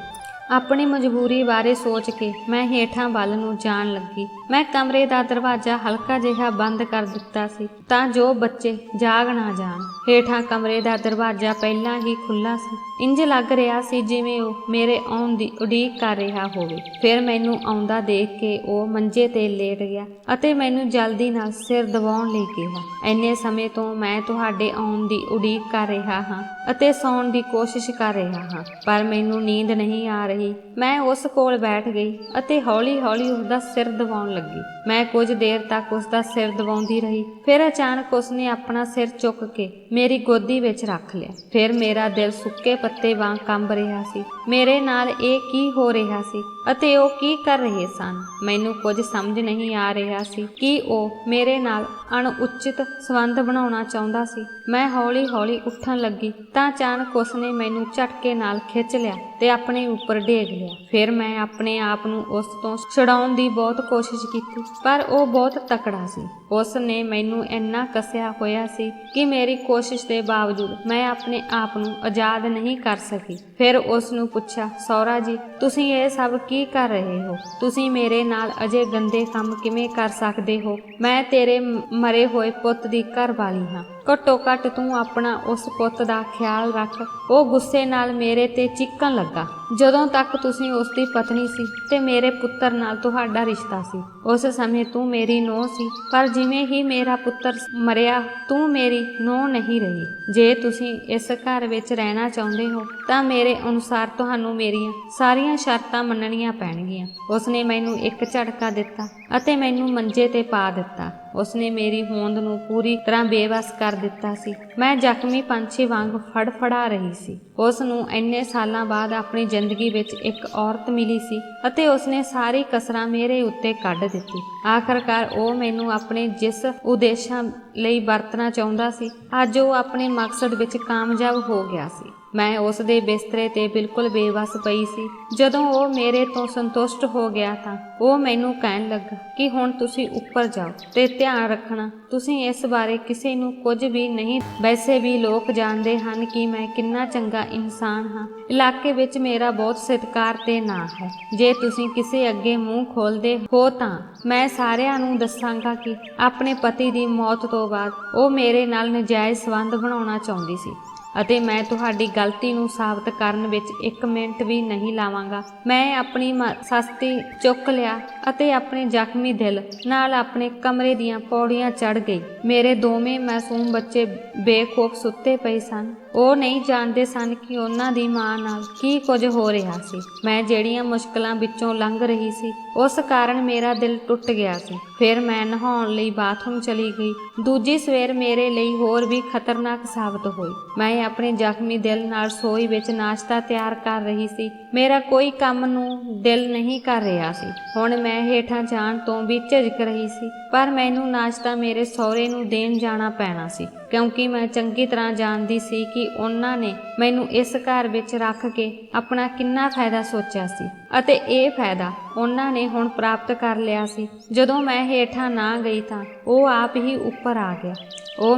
Speaker 1: ਆਪਣੀ ਮਜਬੂਰੀ ਬਾਰੇ ਸੋਚ ਕੇ ਮੈਂ ਹੇਠਾਂ ਵੱਲ ਨੂੰ ਜਾਣ ਲੱਗੀ। ਮੈਂ ਕਮਰੇ ਦਾ ਦਰਵਾਜ਼ਾ ਹਲਕਾ ਜਿਹਾ ਬੰਦ ਕਰ ਦਿੱਤਾ ਸੀ ਤਾਂ ਜੋ ਬੱਚੇ ਜਾਗ ਨਾ ਜਾਣ। ਹੇਠਾਂ ਕਮਰੇ ਦਾ ਦਰਵਾਜ਼ਾ ਪਹਿਲਾਂ ਹੀ ਖੁੱਲ੍ਹਾ ਸੀ। ਇੰਜ ਲੱਗ ਰਿਹਾ ਸੀ ਜਿਵੇਂ ਉਹ ਮੇਰੇ ਆਉਣ ਦੀ ਉਡੀਕ ਕਰ ਰਿਹਾ ਹੋਵੇ। ਫਿਰ ਮੈਨੂੰ ਆਉਂਦਾ ਦੇਖ ਕੇ ਉਹ ਮੰਜੇ ਤੇ ਲੇਟ ਗਿਆ ਅਤੇ ਮੈਨੂੰ ਜਲਦੀ ਨਾਲ ਸਿਰ ਦਬਾਉਣ ਲਈ ਕਿਹਾ, ਇੰਨੇ ਸਮੇਂ ਤੋਂ ਮੈਂ ਤੁਹਾਡੇ ਆਉਣ ਦੀ ਉਡੀਕ ਕਰ ਰਿਹਾ ਹਾਂ ਅਤੇ ਸੌਣ ਦੀ ਕੋਸ਼ਿਸ਼ ਕਰ ਰਿਹਾ ਹਾਂ, ਪਰ ਮੈਨੂੰ ਨੀਂਦ ਨਹੀਂ ਆ ਰਹੀ। ਮੈਂ ਉਸ ਕੋਲ ਬੈਠ ਗਈ ਅਤੇ ਹੌਲੀ-ਹੌਲੀ ਉਸਦਾ ਸਿਰ ਦਬਾਉਣ ਲੱਗੀ। ਮੈਂ ਕੁਝ ਦੇਰ ਤੱਕ ਉਸਦਾ ਸਿਰ ਦਬਾਉਂਦੀ ਰਹੀ। ਫਿਰ ਅਚਾਨਕ ਉਸਨੇ ਆਪਣਾ ਸਿਰ ਚੁੱਕ ਕੇ ਮੇਰੀ ਗੋਦੀ ਵਿੱਚ ਰੱਖ ਲਿਆ। ਫਿਰ ਮੇਰਾ ਦਿਲ ਸੁੱਕੇ ਪੱਤੇ ਵਾਂਗ ਕੰਬ ਰਿਹਾ ਸੀ। ਮੇਰੇ ਨਾਲ ਇਹ ਕੀ ਹੋ ਰਿਹਾ ਸੀ ਅਤੇ ਉਹ ਕੀ ਕਰ ਰਹੇ ਸਨ? ਮੈਨੂੰ ਕੁਝ ਸਮਝ ਨਹੀਂ ਆ ਰਿਹਾ ਸੀ ਕਿ ਉਹ ਮੇਰੇ ਨਾਲ ਅਣਉਚਿਤ ਸੰਬੰਧ ਬਣਾਉਣਾ ਚਾਹੁੰਦਾ ਸੀ। ਮੈਂ ਹੌਲੀ-ਹੌਲੀ ਉੱਠਣ ਲੱਗੀ ਤਾਂ ਅਚਾਨਕ ਉਸਨੇ ਮੈਨੂੰ ਝਟਕੇ ਨਾਲ ਖਿੱਚ ਲਿਆ ਤੇ ਆਪਣੇ ਉੱਪਰ ਡੇਗ ਲਿਆ। ਫਿਰ ਮੈਂ ਆਪਣੇ ਆਪ ਨੂੰ ਉਸ ਤੋਂ ਛੁਡਾਉਣ ਦੀ ਬਹੁਤ ਕੋਸ਼ਿਸ਼ ਕੀਤੀ, ਪਰ ਉਹ ਬਹੁਤ ਤਕੜਾ ਸੀ। ਉਸ ਨੇ ਮੈਨੂੰ ਇੰਨਾ ਕੱਸਿਆ ਹੋਇਆ ਸੀ ਕਿ ਮੇਰੀ ਕੋਸ਼ਿਸ਼ ਦੇ ਬਾਵਜੂਦ ਮੈਂ ਆਪਣੇ ਆਪ ਨੂੰ ਆਜ਼ਾਦ ਨਹੀਂ ਕਰ ਸਕੀ। ਫਿਰ ਉਸ ਨੂੰ ਪੁੱਛਿਆ, ਸਹੁਰਾ ਜੀ, ਤੁਸੀਂ ਇਹ ਸਭ ਕੀ ਕਰ ਰਹੇ ਹੋ? ਤੁਸੀਂ ਮੇਰੇ ਨਾਲ ਅਜੇ ਗੰਦੇ ਕੰਮ ਕਿਵੇਂ ਕਰ ਸਕਦੇ ਹੋ? ਮੈਂ ਤੇਰੇ ਮਰੇ ਹੋਏ ਪੁੱਤ ਦੀ ਘਰ ਵਾਲੀ ਹਾਂ। ਘੱਟੋ ਘੱਟ ਤੂੰ ਆਪਣਾ ਉਸ ਪੁੱਤ ਦਾ ਖਿਆਲ ਰੱਖ। ਉਹ ਗੁੱਸੇ ਨਾਲ ਮੇਰੇ ਤੇ ਚੀਕਣ ਲੱਗਾ। ਜਦੋਂ ਤੱਕ ਤੁਸੀਂ ਉਸ ਦੀ ਪਤਨੀ ਸੀ ਤੇ ਮੇਰੇ ਪੁੱਤਰ ਨਾਲ ਤੁਹਾਡਾ ਰਿਸ਼ਤਾ ਸੀ, ਉਸ ਸਮੇਂ ਤੂੰ ਮੇਰੀ ਨੂੰਹ ਸੀ, ਪਰ ਜਿਵੇਂ ਹੀ ਮੇਰਾ ਪੁੱਤਰ ਮਰਿਆ ਤੂੰ ਮੇਰੀ ਨੂੰਹ ਨਹੀਂ ਰਹੀ। ਜੇ ਤੁਸੀਂ ਇਸ ਘਰ ਵਿੱਚ ਰਹਿਣਾ ਚਾਹੁੰਦੇ ਹੋ ਤਾਂ ਮੇਰੇ ਅਨੁਸਾਰ ਤੁਹਾਨੂੰ ਮੇਰੀਆਂ ਸਾਰੀਆਂ ਸ਼ਰਤਾਂ ਮੰਨਣੀਆਂ ਪੈਣਗੀਆਂ। ਉਸਨੇ ਮੈਨੂੰ ਇੱਕ ਝਟਕਾ ਦਿੱਤਾ ਅਤੇ ਮੈਨੂੰ ਮੰਜੇ ਤੇ ਪਾ ਦਿੱਤਾ। ਉਸਨੇ ਮੇਰੀ ਹੋਂਦ ਨੂੰ ਪੂਰੀ ਤਰ੍ਹਾਂ ਬੇਵੱਸ ਕਰ ਦਿੱਤਾ ਸੀ। ਮੈਂ ਜ਼ਖਮੀ ਪੰਛੀ ਵਾਂਗ ਫੜਫੜਾ ਰਹੀ ਸੀ। ਉਸ ਨੂੰ ਇੰਨੇ ਸਾਲਾਂ ਬਾਅਦ ਆਪਣੀ ਜ਼ਿੰਦਗੀ ਵਿੱਚ ਇੱਕ ਔਰਤ ਮਿਲੀ ਸੀ ਅਤੇ ਉਸਨੇ ਸਾਰੀ ਕਸਰਾਂ ਮੇਰੇ ਉੱਤੇ ਕੱਢ ਦਿੱਤੀ। ਆਖਰਕਾਰ ਉਹ ਮੈਨੂੰ ਆਪਣੇ ਜਿਸ ਉਦੇਸ਼ਾਂ ਲਈ ਵਰਤਣਾ ਚਾਹੁੰਦਾ ਸੀ, ਅੱਜ ਉਹ ਆਪਣੇ ਮਕਸਦ ਵਿੱਚ ਕਾਮਯਾਬ ਹੋ ਗਿਆ ਸੀ। ਮੈਂ ਉਸ ਦੇ ਬਿਸਤਰੇ ਤੇ ਬਿਲਕੁਲ ਬੇਵੱਸ ਪਈ ਸੀ। ਜਦੋਂ ਉਹ ਮੇਰੇ ਤੋਂ ਸੰਤੁਸ਼ਟ ਹੋ ਗਿਆ ਤਾਂ ਉਹ ਮੈਨੂੰ ਕਹਿਣ ਲੱਗਾ ਕਿ ਹੁਣ ਤੁਸੀਂ ਉੱਪਰ ਜਾਓ ਤੇ ਧਿਆਨ ਰੱਖਣਾ, ਤੁਸੀਂ ਇਸ ਬਾਰੇ ਕਿਸੇ ਨੂੰ ਕੁਝ ਵੀ ਨਹੀਂ। ਵੈਸੇ ਵੀ ਲੋਕ ਜਾਣਦੇ ਹਨ ਕਿ ਮੈਂ ਕਿੰਨਾ ਚੰਗਾ ਇਨਸਾਨ ਹਾਂ। ਇਲਾਕੇ ਵਿੱਚ ਮੇਰਾ ਬਹੁਤ ਸਤਿਕਾਰ ਤੇ ਨਾਂ ਹੈ। ਜੇ ਤੁਸੀਂ ਕਿਸੇ ਅੱਗੇ ਮੂੰਹ ਖੋਲਦੇ ਹੋ ਤਾਂ ਮੈਂ ਸਾਰਿਆਂ ਨੂੰ ਦੱਸਾਂਗਾ ਕਿ ਆਪਣੇ ਪਤੀ ਦੀ ਮੌਤ ਤੋਂ ਬਾਅਦ ਉਹ ਮੇਰੇ ਨਾਲ ਨਜਾਇਜ਼ ਸੰਬੰਧ ਬਣਾਉਣਾ ਚਾਹੁੰਦੀ ਸੀ ਅਤੇ ਮੈਂ ਤੁਹਾਡੀ ਗਲਤੀ ਨੂੰ ਸਾਬਤ ਕਰਨ ਵਿੱਚ 1 ਮਿੰਟ ਵੀ ਨਹੀਂ ਲਾਵਾਂਗਾ। ਮੈਂ ਆਪਣੀ ਸਸਤੀ ਚੁੱਕ ਲਿਆ ਅਤੇ ਆਪਣੇ ਜ਼ਖਮੀ ਦਿਲ ਨਾਲ ਆਪਣੇ ਕਮਰੇ ਦੀਆਂ ਪੌੜੀਆਂ ਚੜ੍ਹ ਗਈ। ਮੇਰੇ ਦੋਵੇਂ ਮਾਸੂਮ ਬੱਚੇ ਬੇਖੌਫ ਸੁੱਤੇ ਪਏ ਸਨ। ਉਹ ਨਹੀਂ ਜਾਣਦੇ ਸਨ ਕਿ ਉਹਨਾਂ ਦੀ ਮਾਂ ਨਾਲ ਕੀ ਕੁਝ ਹੋ ਰਿਹਾ ਸੀ। ਮੈਂ ਜਿਹੜੀਆਂ ਮੁਸ਼ਕਲਾਂ ਵਿੱਚੋਂ ਲੰਘ ਰਹੀ ਸੀ, ਉਸ ਕਾਰਨ ਮੇਰਾ ਦਿਲ ਟੁੱਟ ਗਿਆ ਸੀ। ਫਿਰ ਮੈਂ ਨਹਾਉਣ ਲਈ ਬਾਥਰੂਮ ਚਲੀ ਗਈ। ਦੂਜੀ ਸਵੇਰ ਮੇਰੇ ਲਈ ਹੋਰ ਵੀ ਖਤਰਨਾਕ ਸਾਬਤ ਹੋਈ। ਮੈਂ ਆਪਣੇ ਜ਼ਖਮੀ ਦਿਲ ਨਾਲ ਰਸੋਈ ਵਿੱਚ ਨਾਸ਼ਤਾ ਤਿਆਰ ਕਰ ਰਹੀ ਸੀ। ਮੇਰਾ ਕੋਈ ਕੰਮ ਨੂੰ ਦਿਲ ਨਹੀਂ ਕਰ ਰਿਹਾ ਸੀ। ਹੁਣ ਮੈਂ ਹੇਠਾਂ ਜਾਣ ਤੋਂ ਵੀ ਝਿਜਕ ਰਹੀ ਸੀ, ਪਰ ਮੈਨੂੰ ਨਾਸ਼ਤਾ ਮੇਰੇ ਸਹੁਰੇ ਨੂੰ ਦੇਣ ਜਾਣਾ ਪੈਣਾ ਸੀ, ਕਿਉਂਕਿ ਮੈਂ ਚੰਗੀ ਤਰ੍ਹਾਂ ਜਾਣਦੀ ਸੀ ਕਿ ਉਹਨਾਂ ਨੇ ਮੈਨੂੰ ਇਸ ਘਰ ਵਿੱਚ ਰੱਖ ਕੇ ਆਪਣਾ ਕਿੰਨਾ ਫਾਇਦਾ ਸੋਚਿਆ ਸੀ ਅਤੇ ਇਹ ਫਾਇਦਾ ਉਹਨਾਂ ਨੇ ਹੁਣ ਪ੍ਰਾਪਤ ਕਰ ਲਿਆ ਸੀ। ਜਦੋਂ ਮੈਂ ਹੇਠਾਂ ਨਾ ਗਈ ਤਾਂ ਉਹ ਆਪ ਹੀ ਉੱਪਰ ਆ ਗਿਆ। ਉਹ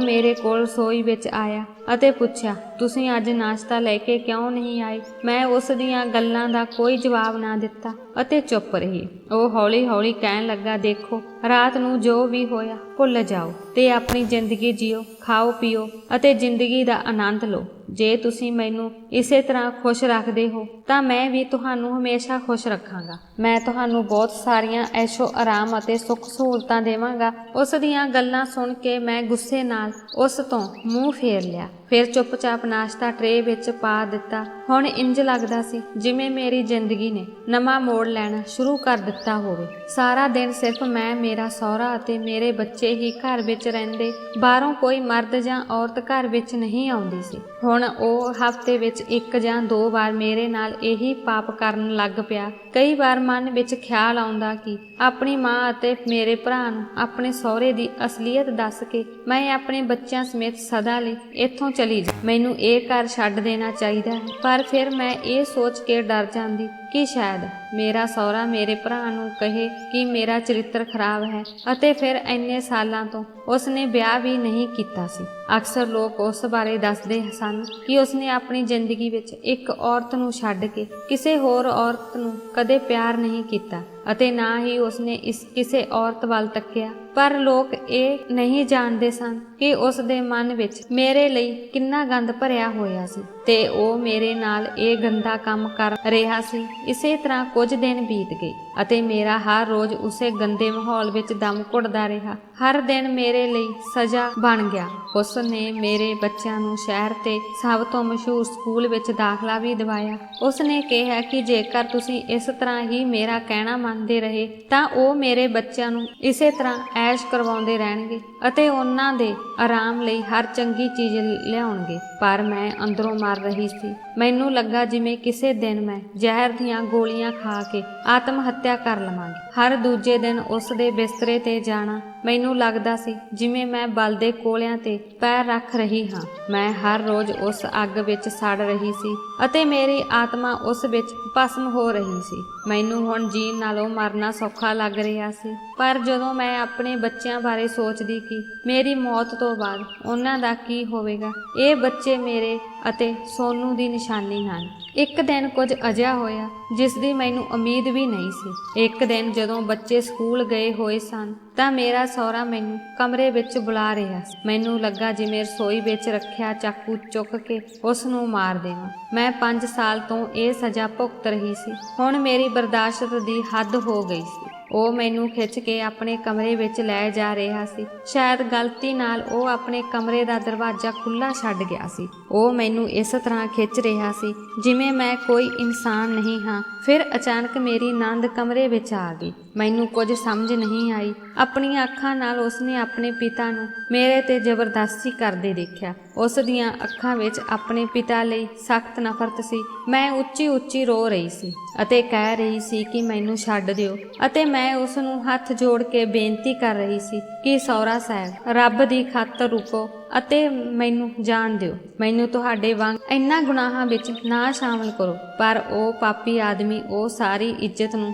Speaker 1: ਮੇਰੇ ਕੋਲ ਰਸੋਈ ਵਿੱਚ ਆਇਆ ਅਤੇ ਪੁੱਛਿਆ, ਤੁਸੀਂ ਅੱਜ ਨਾਸ਼ਤਾ ਲੈ ਕੇ ਕਿਉਂ ਨਹੀਂ ਆਏ? ਮੈਂ ਉਸ ਦੀਆਂ ਗੱਲਾਂ ਦਾ ਕੋਈ ਜਵਾਬ ਨਾ ਦਿੱਤਾ ਅਤੇ ਚੁੱਪ ਰਹੀ। ਉਹ ਹੌਲੀ-ਹੌਲੀ ਕਹਿਣ ਲੱਗਾ, ਦੇਖੋ, ਰਾਤ ਨੂੰ ਜੋ ਵੀ ਹੋਇਆ ਭੁੱਲ ਜਾਓ ਤੇ ਆਪਣੀ ਜ਼ਿੰਦਗੀ ਜੀਓ, ਖਾਓ ਪੀਓ ਅਤੇ ਜ਼ਿੰਦਗੀ ਦਾ ਆਨੰਦ ਲਓ। ਜੇ ਤੁਸੀਂ ਮੈਨੂੰ ਇਸੇ ਤਰ੍ਹਾਂ ਖੁਸ਼ ਰੱਖਦੇ ਹੋ ਤਾਂ ਮੈਂ ਵੀ ਤੁਹਾਨੂੰ ਹਮੇਸ਼ਾ ਖੁਸ਼ ਰੱਖਾਂਗਾ। ਮੈਂ ਤੁਹਾਨੂੰ ਬਹੁਤ ਸਾਰੀਆਂ ਐਸ਼ੋ ਆਰਾਮ ਅਤੇ ਸੁੱਖ ਸਹੂਲਤਾਂ ਦੇਵਾਂਗਾ। ਉਸ ਦੀਆਂ ਗੱਲਾਂ ਸੁਣ ਕੇ ਮੈਂ ਗੁੱਸੇ ਨਾਲ ਉਸ ਤੋਂ ਮੂੰਹ ਫੇਰ ਲਿਆ। ਫਿਰ ਚੁੱਪਚਾਪ ਨਾਸ਼ਤਾ ਟਰੇ ਵਿੱਚ ਪਾ ਦਿੱਤਾ। ਹੁਣ ਇੰਜ ਲੱਗਦਾ ਸੀ ਜਿਵੇਂ ਮੇਰੀ ਜ਼ਿੰਦਗੀ ਨੇ ਨਵਾਂ ਮੋੜ ਲੈਣਾ ਸ਼ੁਰੂ ਕਰ ਦਿੱਤਾ ਹੋਵੇ। ਸਾਰਾ ਦਿਨ ਸਿਰਫ ਮੈਂ, ਮੇਰਾ ਸਹੁਰਾ ਅਤੇ ਮੇਰੇ ਬੱਚੇ ਹੀ ਘਰ ਵਿੱਚ ਰਹਿੰਦੇ। ਬਾਹਰੋਂ ਕੋਈ ਮਰਦ ਜਾਂ ਔਰਤ ਘਰ ਵਿੱਚ ਨਹੀਂ ਆਉਂਦੀ ਸੀ। ਹੁਣ ਉਹ ਹਫ਼ਤੇ ਵਿੱਚ 1 ਜਾਂ 2 ਵਾਰ ਮੇਰੇ ਨਾਲ ਇਹੀ ਪਾਪ ਕਰਨ ਲੱਗ ਪਿਆ। ਕਈ ਵਾਰ ਮਨ ਵਿੱਚ ਖਿਆਲ ਆਉਂਦਾ ਕਿ ਆਪਣੀ ਮਾਂ ਅਤੇ ਮੇਰੇ ਭਰਾ ਨੂੰ ਆਪਣੇ ਸਹੁਰੇ ਦੀ ਅਸਲੀਅਤ ਦੱਸ ਕੇ ਮੈਂ ਆਪਣੇ ਬੱਚਿਆਂ ਸਮੇਤ ਸਦਾ ਲਈ ਇੱਥੋਂ ਚਲੀ ਜਾ। ਮੈਨੂੰ ਇਹ ਘਰ ਛੱਡ ਦੇਣਾ ਚਾਹੀਦਾ ਹੈ, ਪਰ ਫਿਰ ਮੈਂ ਇਹ ਸੋਚ ਕੇ ਡਰ ਜਾਂਦੀ ਕਿ ਸ਼ਾਇਦ ਮੇਰਾ ਸਹੁਰਾ ਮੇਰੇ ਭਰਾ ਨੂੰ ਕਹੇ ਕਿ ਮੇਰਾ ਚਰਿੱਤਰ ਖਰਾਬ ਹੈ ਅਤੇ ਫਿਰ ਇੰਨੇ ਸਾਲਾਂ ਤੋਂ ਉਸਨੇ ਵਿਆਹ ਵੀ ਨਹੀਂ ਕੀਤਾ ਸੀ। ਅਕਸਰ ਲੋਕ ਉਸ ਬਾਰੇ ਦੱਸਦੇ ਸਨ ਕਿ ਉਸਨੇ ਆਪਣੀ ਜ਼ਿੰਦਗੀ ਵਿੱਚ ਇੱਕ ਔਰਤ ਨੂੰ ਛੱਡ ਕੇ ਕਿਸੇ ਹੋਰ ਔਰਤ ਨੂੰ ਕਦੇ ਪਿਆਰ ਨਹੀਂ ਕੀਤਾ ਅਤੇ ਨਾ ਹੀ ਉਸਨੇ ਕਿਸੇ ਔਰਤ ਵੱਲ ਤੱਕਿਆ। ਪਰ ਲੋਕ ਇਹ ਨਹੀਂ ਜਾਣਦੇ ਸਨ ਕਿ ਉਸ ਦੇ ਮਨ ਵਿੱਚ ਮੇਰੇ ਲਈ ਕਿੰਨਾ ਗੰਦ ਭਰਿਆ ਹੋਇਆ ਸੀ ਤੇ ਉਹ ਮੇਰੇ ਨਾਲ ਇਹ ਗੰਦਾ ਕੰਮ ਕਰ ਰਿਹਾ ਸੀ। ਇਸੇ ਤਰ੍ਹਾਂ ਕੁਝ ਦਿਨ ਬੀਤ ਗਏ ਅਤੇ ਮੇਰਾ ਹਰ ਰੋਜ਼ ਉਸੇ ਗੰਦੇ ਮਾਹੌਲ ਵਿੱਚ ਦਮ ਘੁੱਟਦਾ ਰਿਹਾ। ਹਰ ਦਿਨ ਮੇਰੇ ਲਈ ਸਜ਼ਾ ਬਣ ਗਿਆ। ਉਸ ਨੇ ਮੇਰੇ ਬੱਚਿਆਂ ਨੂੰ ਸ਼ਹਿਰ ਤੇ ਸਭ ਤੋਂ ਮਸ਼ਹੂਰ ਸਕੂਲ ਵਿੱਚ ਦਾਖਲਾ ਵੀ ਦਿਵਾਇਆ। ਉਸ ਨੇ ਕਿਹਾ ਕਿ ਜੇਕਰ ਤੁਸੀਂ ਇਸ ਤਰ੍ਹਾਂ ਹੀ ਮੇਰਾ ਕਹਿਣਾ ਮੰਨਦੇ ਰਹੇ ਤਾਂ ਉਹ ਮੇਰੇ ਬੱਚਿਆਂ ਨੂੰ ਇਸੇ ਤਰ੍ਹਾਂ ਐਸ਼ ਕਰਵਾਉਂਦੇ ਰਹਿਣਗੇ ਅਤੇ ਉਹਨਾਂ ਦੇ ਆਰਾਮ ਲਈ ਹਰ ਚੰਗੀ ਚੀਜ਼ ਲਿਆਉਣਗੇ। ਪਰ ਮੈਂ ਅੰਦਰੋਂ ਮਰ ਰਹੀ ਸੀ। ਮੈਨੂੰ ਲੱਗਾ ਜਿਵੇਂ ਕਿਸੇ ਦਿਨ ਮੈਂ ਜ਼ਹਿਰ ਦੀਆਂ ਗੋਲੀਆਂ ਖਾ ਕੇ ਆਤਮ ਹੱਤਿਆ ਕਰ ਲਵਾਂਗੀ। ਹਰ ਦੂਜੇ ਦਿਨ ਉਸ ਦੇ ਬਿਸਤਰੇ ਤੇ ਜਾਣਾ ਮੈਨੂੰ ਲੱਗਦਾ ਸੀ ਜਿਵੇਂ ਮੈਂ ਬਲਦੇ ਕੋਲਿਆਂ ਤੇ ਪੈਰ ਰੱਖ ਰਹੀ ਹਾਂ। ਮੈਂ ਹਰ ਰੋਜ਼ ਉਸ ਅੱਗ ਵਿੱਚ ਸੜ ਰਹੀ ਸੀ ਅਤੇ ਮੇਰੀ ਆਤਮਾ ਉਸ ਵਿੱਚ ਭਸਮ ਹੋ ਰਹੀ ਸੀ। ਮੈਨੂੰ ਹੁਣ ਜੀਣ ਨਾਲੋਂ ਮਰਨਾ ਸੌਖਾ ਲੱਗ ਰਿਹਾ ਸੀ। ਪਰ ਜਦੋਂ ਮੈਂ ਆਪਣੇ ਬੱਚਿਆਂ ਬਾਰੇ ਸੋਚਦੀ ਕਿ ਮੇਰੀ ਮੌਤ ਤੋਂ ਬਾਅਦ ਉਹਨਾਂ ਦਾ ਕੀ ਹੋਵੇਗਾ, ਇਹ ਬੱਚੇ ਮੇਰੇ ਅਤੇ ਸੋਨੂ ਦੀ ਨਿਸ਼ਾਨੀ ਹਨ। ਇੱਕ ਦਿਨ ਕੁਝ ਅਜਿਹਾ ਹੋਇਆ ਜਿਸ ਦੀ ਮੈਨੂੰ ਉਮੀਦ ਵੀ ਨਹੀਂ ਸੀ। ਇੱਕ ਦਿਨ ਜਦੋਂ ਬੱਚੇ ਸਕੂਲ ਗਏ ਹੋਏ ਸਨ ਤਾਂ ਮੇਰਾ ਸਹੁਰਾ ਮੈਨੂੰ ਕਮਰੇ ਵਿੱਚ ਬੁਲਾ ਰਿਹਾ ਸੀ। ਮੈਨੂੰ ਲੱਗਾ ਜਿਵੇਂ ਰਸੋਈ ਵਿੱਚ ਰੱਖਿਆ ਚਾਕੂ ਚੁੱਕ ਕੇ ਉਸ ਨੂੰ ਮਾਰ ਦੇਵਾਂ। ਮੈਂ 5 ਸਾਲ ਤੋਂ ਇਹ ਸਜ਼ਾ ਭੁਗਤ ਰਹੀ ਸੀ। ਹੁਣ ਮੇਰੀ ਬਰਦਾਸ਼ਤ ਦੀ ਹੱਦ ਹੋ ਗਈ ਸੀ। ਉਹ ਮੈਨੂੰ ਖਿੱਚ ਕੇ ਆਪਣੇ ਕਮਰੇ ਵਿੱਚ ਲੈ ਜਾ ਰਿਹਾ ਸੀ। ਸ਼ਾਇਦ ਗਲਤੀ ਨਾਲ ਉਹ ਆਪਣੇ ਕਮਰੇ ਦਾ ਦਰਵਾਜ਼ਾ ਖੁੱਲ੍ਹਾ ਛੱਡ ਗਿਆ ਸੀ। ਉਹ ਮੈਨੂੰ ਇਸ ਤਰ੍ਹਾਂ ਖਿੱਚ ਰਿਹਾ ਸੀ ਜਿਵੇਂ ਮੈਂ ਕੋਈ ਇਨਸਾਨ ਨਹੀਂ ਹਾਂ। ਫਿਰ ਅਚਾਨਕ ਮੇਰੀ ਨਣਦ ਕਮਰੇ ਵਿੱਚ ਆ ਗਈ। ਮੈਨੂੰ ਕੁਝ ਸਮਝ ਨਹੀਂ ਆਈ। ਆਪਣੀਆਂ ਅੱਖਾਂ ਨਾਲ ਉਸਨੇ ਆਪਣੇ ਪਿਤਾ ਨੂੰ ਮੇਰੇ ਤੇ ਜ਼ਬਰਦਸਤੀ ਕਰਦੇ ਦੇਖਿਆ। ਉਸ ਦੀਆਂ ਅੱਖਾਂ ਵਿੱਚ ਆਪਣੇ ਪਿਤਾ ਲਈ ਸਖਤ ਨਫ਼ਰਤ ਸੀ। ਮੈਂ ਉੱਚੀ ਉੱਚੀ ਰੋ ਰਹੀ ਸੀ ਅਤੇ ਕਹਿ ਰਹੀ ਸੀ ਕਿ ਮੈਨੂੰ ਛੱਡ ਦਿਓ, ਅਤੇ ਮੈਂ ਉਸ ਨੂੰ ਹੱਥ ਜੋੜ ਕੇ ਬੇਨਤੀ ਕਰ ਰਹੀ ਸੀ ਕਿ ਸਹੁਰਾ ਸਾਹਿਬ, ਰੱਬ ਦੀ ਖਾਤਰ ਰੁਕੋ ਅਤੇ ਮੈਨੂੰ ਜਾਣ ਦਿਓ। ਮੈਨੂੰ ਤੁਹਾਡੇ ਵਾਂਗ ਇਹਨਾਂ ਗੁਨਾਹਾਂ ਵਿੱਚ ਨਾ ਸ਼ਾਮਲ ਕਰੋ। ਪਰ ਉਹ ਪਾਪੀ ਆਦਮੀ ਉਹ ਸਾਰੀ ਇੱਜ਼ਤ ਨੂੰ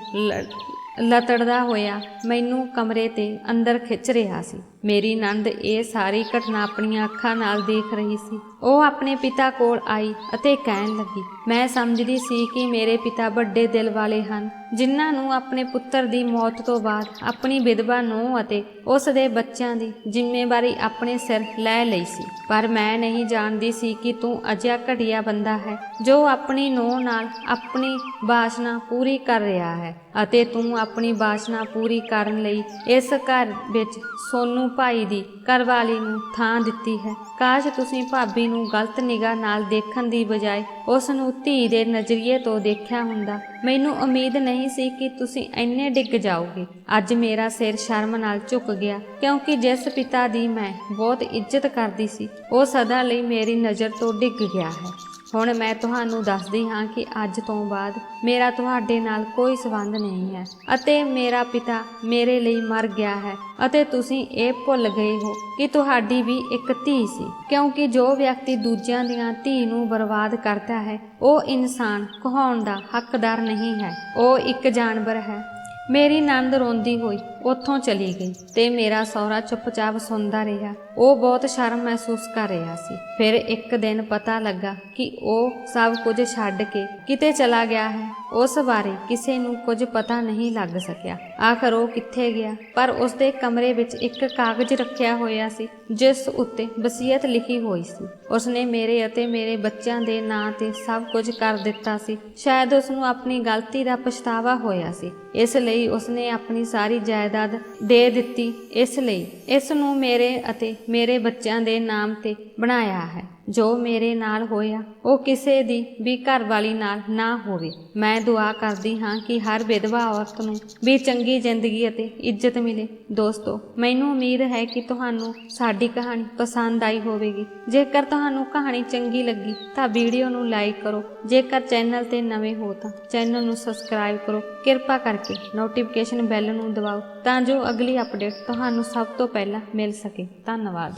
Speaker 1: ਲਤੜਦਾ ਹੋਇਆ ਮੈਨੂੰ ਕਮਰੇ ਤੇ ਅੰਦਰ ਖਿੱਚ ਰਿਹਾ ਸੀ। ਮੇਰੀ ਨਣਦ ਇਹ ਸਾਰੀ ਘਟਨਾ ਆਪਣੀਆਂ ਅੱਖਾਂ ਨਾਲ ਦੇਖ ਰਹੀ ਸੀ। ਉਹ ਆਪਣੇ ਪਿਤਾ ਕੋਲ ਆਈ ਅਤੇ ਕਹਿਣ ਲੱਗੀ, ਮੈਂ ਸਮਝਦੀ ਸੀ ਕਿ ਮੇਰੇ ਪਿਤਾ ਵੱਡੇ ਦਿਲ ਵਾਲੇ ਹਨ, ਜਿਨ੍ਹਾਂ ਨੂੰ ਆਪਣੇ ਪੁੱਤਰ ਦੀ ਮੌਤ ਤੋਂ ਬਾਅਦ ਆਪਣੀ ਵਿਧਵਾ ਨੂੰਹ ਅਤੇ ਉਸ ਦੇ ਬੱਚਿਆਂ ਦੀ ਜ਼ਿੰਮੇਵਾਰੀ ਆਪਣੇ ਸਿਰ ਲੈ ਲਈ ਸੀ। ਪਰ ਮੈਂ ਨਹੀਂ ਜਾਣਦੀ ਸੀ ਕਿ ਤੂੰ ਅਜਿਹਾ ਘਟੀਆ ਬੰਦਾ ਹੈ ਜੋ ਆਪਣੀ ਨੂੰਹ ਨਾਲ ਆਪਣੀ ਵਾਸਨਾ ਪੂਰੀ ਕਰ ਰਿਹਾ ਹੈ, ਅਤੇ ਤੂੰ ਆਪਣੀ ਵਾਸਨਾ ਪੂਰੀ ਕਰਨ ਲਈ ਇਸ ਘਰ ਵਿੱਚ ਸੋਨੂ ਭਾਈ ਦੀ ਘਰਵਾਲੀ ਨੂੰ ਥਾਂ ਦਿੱਤੀ ਹੈ। ਕਾਸ਼ ਤੁਸੀਂ ਭਾਬੀ ਨੂੰ ਗਲਤ ਨਿਗਾਹ ਨਾਲ ਦੇਖਣ ਦੀ ਬਜਾਏ ਉਸ ਨੂੰ ਧੀ ਦੇ ਨਜ਼ਰੀਏ ਤੋਂ ਦੇਖਿਆ ਹੁੰਦਾ। ਮੈਨੂੰ ਉਮੀਦ ਨਹੀਂ ਸੀ ਕਿ ਤੁਸੀਂ ਇੰਨੇ ਡਿੱਗ ਜਾਓਗੇ। ਅੱਜ ਮੇਰਾ ਸਿਰ ਸ਼ਰਮ ਨਾਲ ਝੁਕ ਗਿਆ, ਕਿਉਂਕਿ ਜਿਸ ਪਿਤਾ ਦੀ ਮੈਂ ਬਹੁਤ ਇੱਜ਼ਤ ਕਰਦੀ ਸੀ ਉਹ ਸਦਾ ਲਈ ਮੇਰੀ ਨਜ਼ਰ ਤੋਂ ਡਿੱਗ ਗਿਆ ਹੈ। ਹੁਣ ਮੈਂ ਤੁਹਾਨੂੰ ਦੱਸਦੀ ਹਾਂ ਕਿ ਅੱਜ ਤੋਂ ਬਾਅਦ ਮੇਰਾ ਤੁਹਾਡੇ ਨਾਲ ਕੋਈ ਸੰਬੰਧ ਨਹੀਂ ਹੈ, ਅਤੇ ਮੇਰਾ ਪਿਤਾ ਮੇਰੇ ਲਈ ਮਰ ਗਿਆ ਹੈ, ਅਤੇ ਤੁਸੀਂ ਇਹ ਭੁੱਲ ਗਏ ਹੋ ਕਿ ਤੁਹਾਡੀ ਵੀ ਇੱਕ ਧੀ ਸੀ। ਕਿਉਂਕਿ ਜੋ ਵਿਅਕਤੀ ਦੂਜਿਆਂ ਦੀਆਂ ਧੀ ਨੂੰ ਬਰਬਾਦ ਕਰਦਾ ਹੈ ਉਹ ਇਨਸਾਨ ਕਹਾਉਣ ਦਾ ਹੱਕਦਾਰ ਨਹੀਂ ਹੈ, ਉਹ ਇੱਕ ਜਾਨਵਰ ਹੈ। ਮੇਰੀ ਨਣਦ ਰੋਂਦੀ ਹੋਈ ਉੱਥੋਂ ਚਲੀ ਗਈ ਤੇ ਮੇਰਾ ਸਹੁਰਾ ਚੁੱਪਚਾਪ ਸੁਣਦਾ ਰਿਹਾ। ਉਹ ਬਹੁਤ ਸ਼ਰਮ ਮਹਿਸੂਸ ਕਰ ਰਿਹਾ ਸੀ। ਫਿਰ ਇੱਕ ਦਿਨ ਪਤਾ ਲੱਗਾ ਕਿ ਉਹ ਸਭ ਕੁਝ ਛੱਡ ਕੇ ਕਿਤੇ ਚਲਾ ਗਿਆ ਹੈ। ਉਸ ਬਾਰੇ ਕਿਸੇ ਨੂੰ ਕੁਝ ਪਤਾ ਨਹੀਂ ਲੱਗ ਸਕਿਆ। ਆਖਰ ਉਹ ਕਿੱਥੇ ਗਿਆ? ਪਰ ਉਸਦੇ ਕਮਰੇ ਵਿੱਚ ਇੱਕ ਕਾਗਜ਼ ਰੱਖਿਆ ਹੋਇਆ ਸੀ ਜਿਸ ਉੱਤੇ ਵਸੀਅਤ ਲਿਖੀ ਹੋਈ ਸੀ। ਉਸਨੇ ਮੇਰੇ ਅਤੇ ਮੇਰੇ ਬੱਚਿਆਂ ਦੇ ਨਾਂ ਤੇ ਸਭ ਕੁਝ ਕਰ ਦਿੱਤਾ ਸੀ। ਸ਼ਾਇਦ ਉਸਨੂੰ ਆਪਣੀ ਗਲਤੀ ਦਾ ਪਛਤਾਵਾ ਹੋਇਆ ਸੀ, ਇਸ ਲਈ ਉਸਨੇ ਆਪਣੀ ਸਾਰੀ ਜਾਇਦਾਦ ਦੇ ਦਿੱਤੀ। ਇਸ ਲਈ ਇਸ ਨੂੰ ਮੇਰੇ ਅਤੇ ਮੇਰੇ ਬੱਚਿਆਂ ਦੇ ਨਾਮ ਤੇ ਬਣਾਇਆ ਹੈ। ਜੋ ਮੇਰੇ ਨਾਲ ਹੋਇਆ ਉਹ ਕਿਸੇ ਦੀ ਵੀ ਘਰਵਾਲੀ ਨਾਲ ਨਾ ਹੋਵੇ। ਮੈਂ ਦੁਆ ਕਰਦੀ ਹਾਂ ਕਿ ਹਰ ਵਿਧਵਾ ਔਰਤ ਨੂੰ ਵੀ ਚੰਗੀ ਜ਼ਿੰਦਗੀ ਅਤੇ ਇੱਜ਼ਤ ਮਿਲੇ। ਦੋਸਤੋ, ਮੈਨੂੰ ਉਮੀਦ ਹੈ ਕਿ ਤੁਹਾਨੂੰ ਸਾਡੀ ਕਹਾਣੀ ਪਸੰਦ ਆਈ ਹੋਵੇਗੀ। ਜੇਕਰ ਤੁਹਾਨੂੰ ਕਹਾਣੀ ਚੰਗੀ ਲੱਗੀ ਤਾਂ ਵੀਡੀਓ ਨੂੰ ਲਾਈਕ ਕਰੋ। ਜੇਕਰ ਚੈਨਲ ਤੇ ਨਵੇਂ ਹੋ ਤਾਂ ਚੈਨਲ ਨੂੰ ਸਬਸਕ੍ਰਾਈਬ ਕਰੋ। ਕਿਰਪਾ ਕਰਕੇ ਨੋਟੀਫਿਕੇਸ਼ਨ ਬੈਲ ਨੂੰ ਦਬਾਓ ਤਾਂ ਜੋ ਅਗਲੀ ਅਪਡੇਟ ਤੁਹਾਨੂੰ ਸਭ ਤੋਂ ਪਹਿਲਾਂ ਮਿਲ ਸਕੇ। ਧੰਨਵਾਦ।